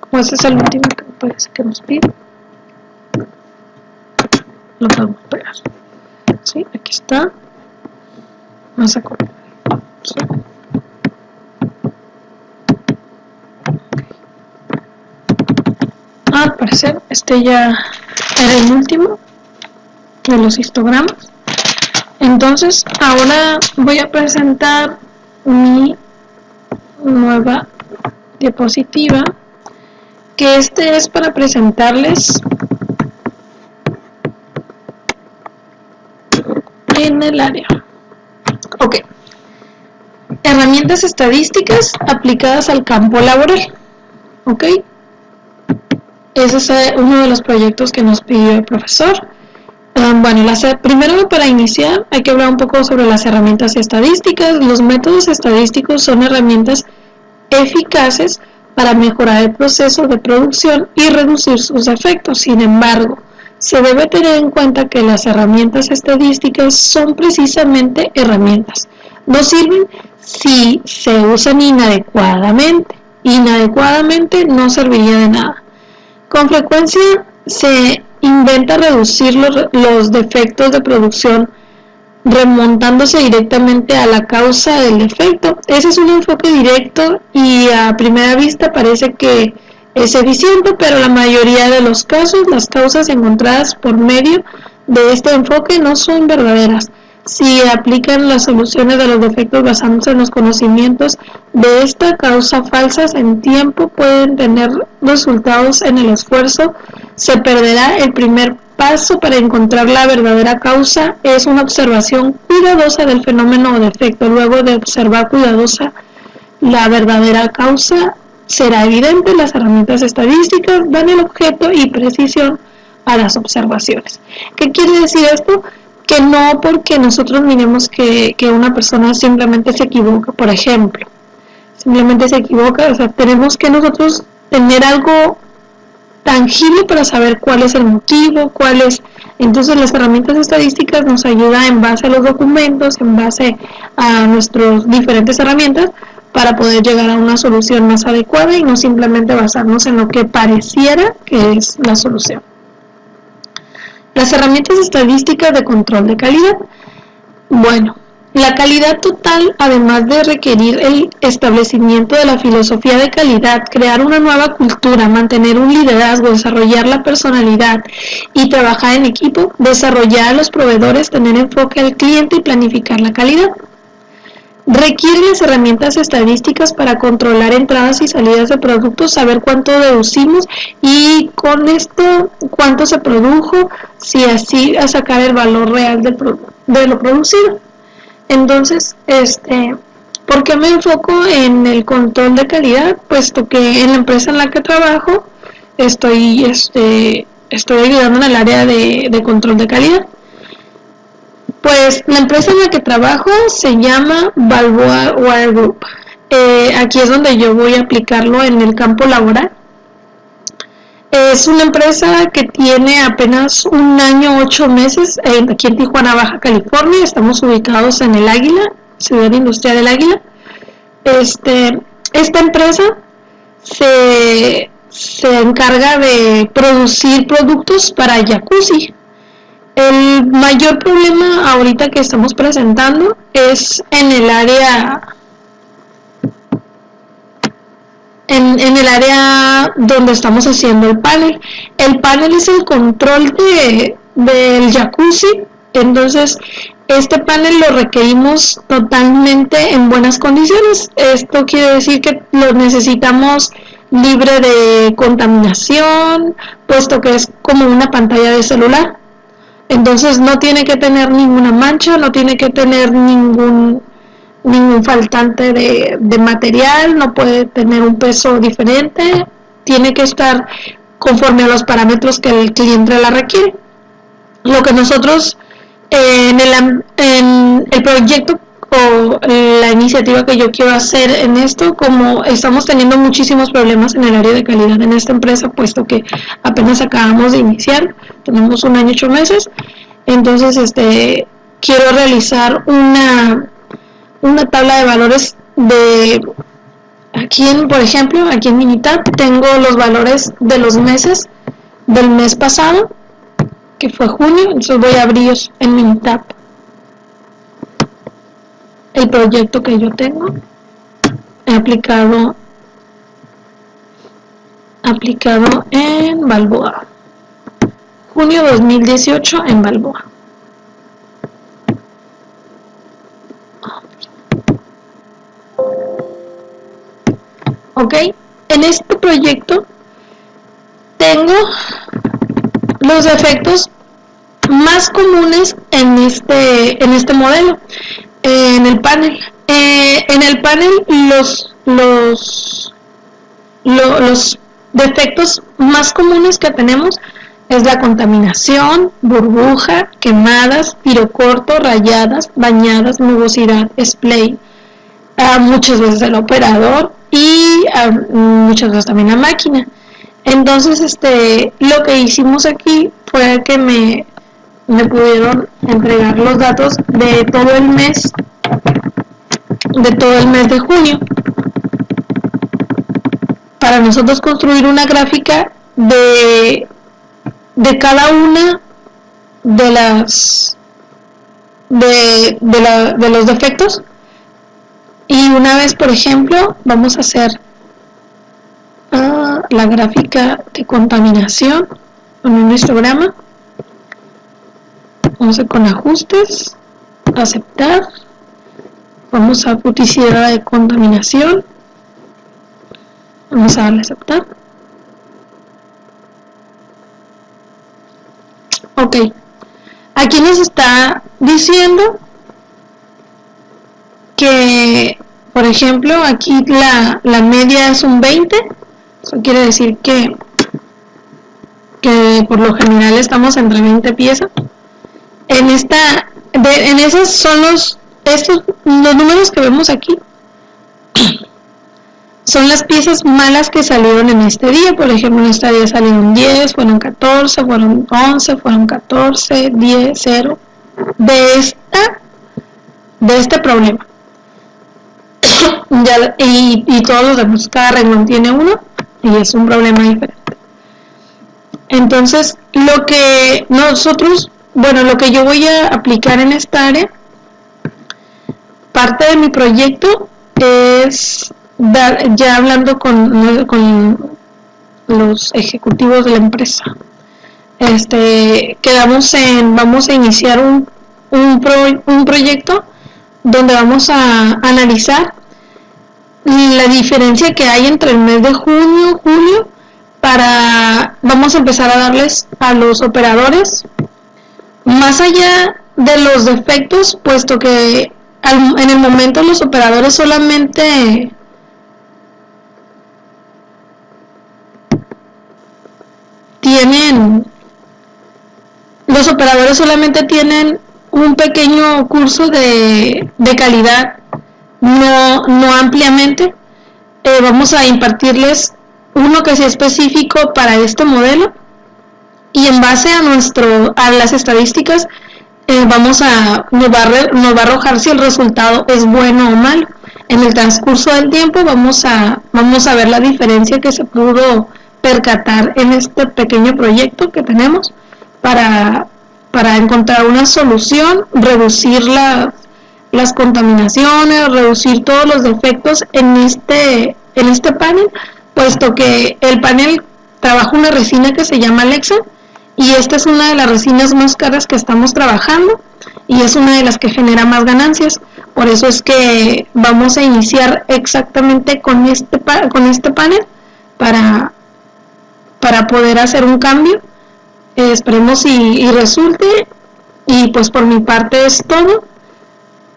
Como este es el último que me parece que nos pide, lo podemos pegar. ¿Sí? Aquí está. Masa corporal. ¿Sí? Al parecer este ya era el último de los histogramas. Entonces ahora voy a presentar mi nueva diapositiva, que este es para presentarles en el área. Ok. Herramientas estadísticas aplicadas al campo laboral. Ok. Ese es uno de los proyectos que nos pidió el profesor. Bueno, primero para iniciar hay que hablar un poco sobre las herramientas estadísticas. Los métodos estadísticos son herramientas eficaces para mejorar el proceso de producción y reducir sus efectos. Sin embargo, se debe tener en cuenta que las herramientas estadísticas son precisamente herramientas. No sirven si se usan inadecuadamente. Inadecuadamente no serviría de nada. Con frecuencia se intenta reducir los defectos de producción remontándose directamente a la causa del defecto. Ese es un enfoque directo y a primera vista parece que es eficiente, pero la mayoría de los casos las causas encontradas por medio de este enfoque no son verdaderas. Si aplican las soluciones de los defectos basándose en los conocimientos de esta causa falsas en tiempo, pueden tener resultados en el esfuerzo. Se perderá el primer paso para encontrar la verdadera causa. Es una observación cuidadosa del fenómeno o defecto. Luego de observar cuidadosa la verdadera causa, será evidente. Las herramientas estadísticas dan el objeto y precisión a las observaciones. ¿Qué quiere decir esto? Que no porque nosotros miremos que una persona simplemente se equivoca, por ejemplo, simplemente se equivoca, o sea, tenemos que nosotros tener algo tangible para saber cuál es el motivo, entonces las herramientas estadísticas nos ayudan en base a los documentos, en base a nuestras diferentes herramientas, para poder llegar a una solución más adecuada y no simplemente basarnos en lo que pareciera que es la solución. Las herramientas estadísticas de control de calidad. Bueno, La calidad total, además de requerir el establecimiento de la filosofía de calidad, crear una nueva cultura, mantener un liderazgo, desarrollar la personalidad y trabajar en equipo, desarrollar a los proveedores, tener enfoque al cliente y planificar la calidad. Requiere las herramientas estadísticas para controlar entradas y salidas de productos, saber cuánto deducimos y con esto cuánto se produjo, si así a sacar el valor real de lo producido. Entonces, ¿por qué me enfoco en el control de calidad? Puesto que en la empresa en la que trabajo estoy ayudando en el área de control de calidad. Pues la empresa en la que trabajo se llama Balboa Wire Group. Aquí es donde yo voy a aplicarlo en el campo laboral. Es una empresa que tiene apenas 1 año, 8 meses, aquí en Tijuana, Baja California. Estamos ubicados en El Águila, Ciudad Industrial del Águila. Esta empresa se encarga de producir productos para jacuzzi. El mayor problema ahorita que estamos presentando es en el área donde estamos haciendo el panel. El panel es el control del jacuzzi. Entonces este panel lo requerimos totalmente en buenas condiciones. Esto quiere decir que lo necesitamos libre de contaminación, puesto que es como una pantalla de celular. Entonces no tiene que tener ninguna mancha, no tiene que tener ningún faltante de material, no puede tener un peso diferente, tiene que estar conforme a los parámetros que el cliente la requiere. Lo que nosotros en el proyecto o la iniciativa que yo quiero hacer en esto, como estamos teniendo muchísimos problemas en el área de calidad en esta empresa, puesto que apenas acabamos de iniciar, tenemos 1 año, 8 meses, entonces quiero realizar una tabla de valores de por ejemplo, aquí en Minitab tengo los valores de los meses del mes pasado, que fue junio. Entonces voy a abrir en Minitab el proyecto que yo tengo. He aplicado en Balboa, junio 2018 en Balboa. Ok, en este proyecto tengo los defectos más comunes en este modelo, en el panel. En el panel los defectos más comunes que tenemos es la contaminación, burbuja, quemadas, tiro corto, rayadas, bañadas, nubosidad, splay, muchas veces el operador y muchas veces también la máquina. Entonces lo que hicimos aquí fue que me pudieron entregar los datos de todo el mes de junio para nosotros construir una gráfica de cada una de los defectos. Y una vez, por ejemplo, vamos a hacer la gráfica de contaminación con un histograma. Vamos a ir con ajustes, aceptar. Vamos a publicidad de contaminación. Vamos a darle a aceptar. Ok. Aquí nos está diciendo que, por ejemplo, aquí la media es un 20. Eso quiere decir que por lo general estamos entre 20 piezas. En esos son los números que vemos aquí. Son las piezas malas que salieron en este día. Por ejemplo, en este día salieron 10, fueron 14, fueron 11, fueron 14, 10, 0. De este problema. Y todos los demás, cada renglón tiene uno y es un problema diferente. Entonces, lo que yo voy a aplicar en esta área parte de mi proyecto es ya hablando con los ejecutivos de la empresa. Vamos a iniciar un proyecto donde vamos a analizar la diferencia que hay entre el mes de junio, julio, vamos a empezar a darles a los operadores, más allá de los defectos, puesto que en el momento los operadores solamente tienen un pequeño curso de calidad, no ampliamente. Vamos a impartirles uno que sea específico para este modelo, y en base a las estadísticas nos va a arrojar si el resultado es bueno o malo. En el transcurso del tiempo vamos a ver la diferencia que se pudo percatar en este pequeño proyecto que tenemos para encontrar una solución, reducir las contaminaciones, reducir todos los defectos en este panel, puesto que el panel trabaja una resina que se llama Lexan, y esta es una de las resinas más caras que estamos trabajando y es una de las que genera más ganancias. Por eso es que vamos a iniciar exactamente con este panel para poder hacer un cambio. Esperemos y resulte. Y pues por mi parte es todo.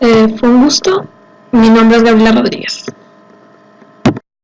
Fue un gusto. Mi nombre es Gabriela Rodríguez.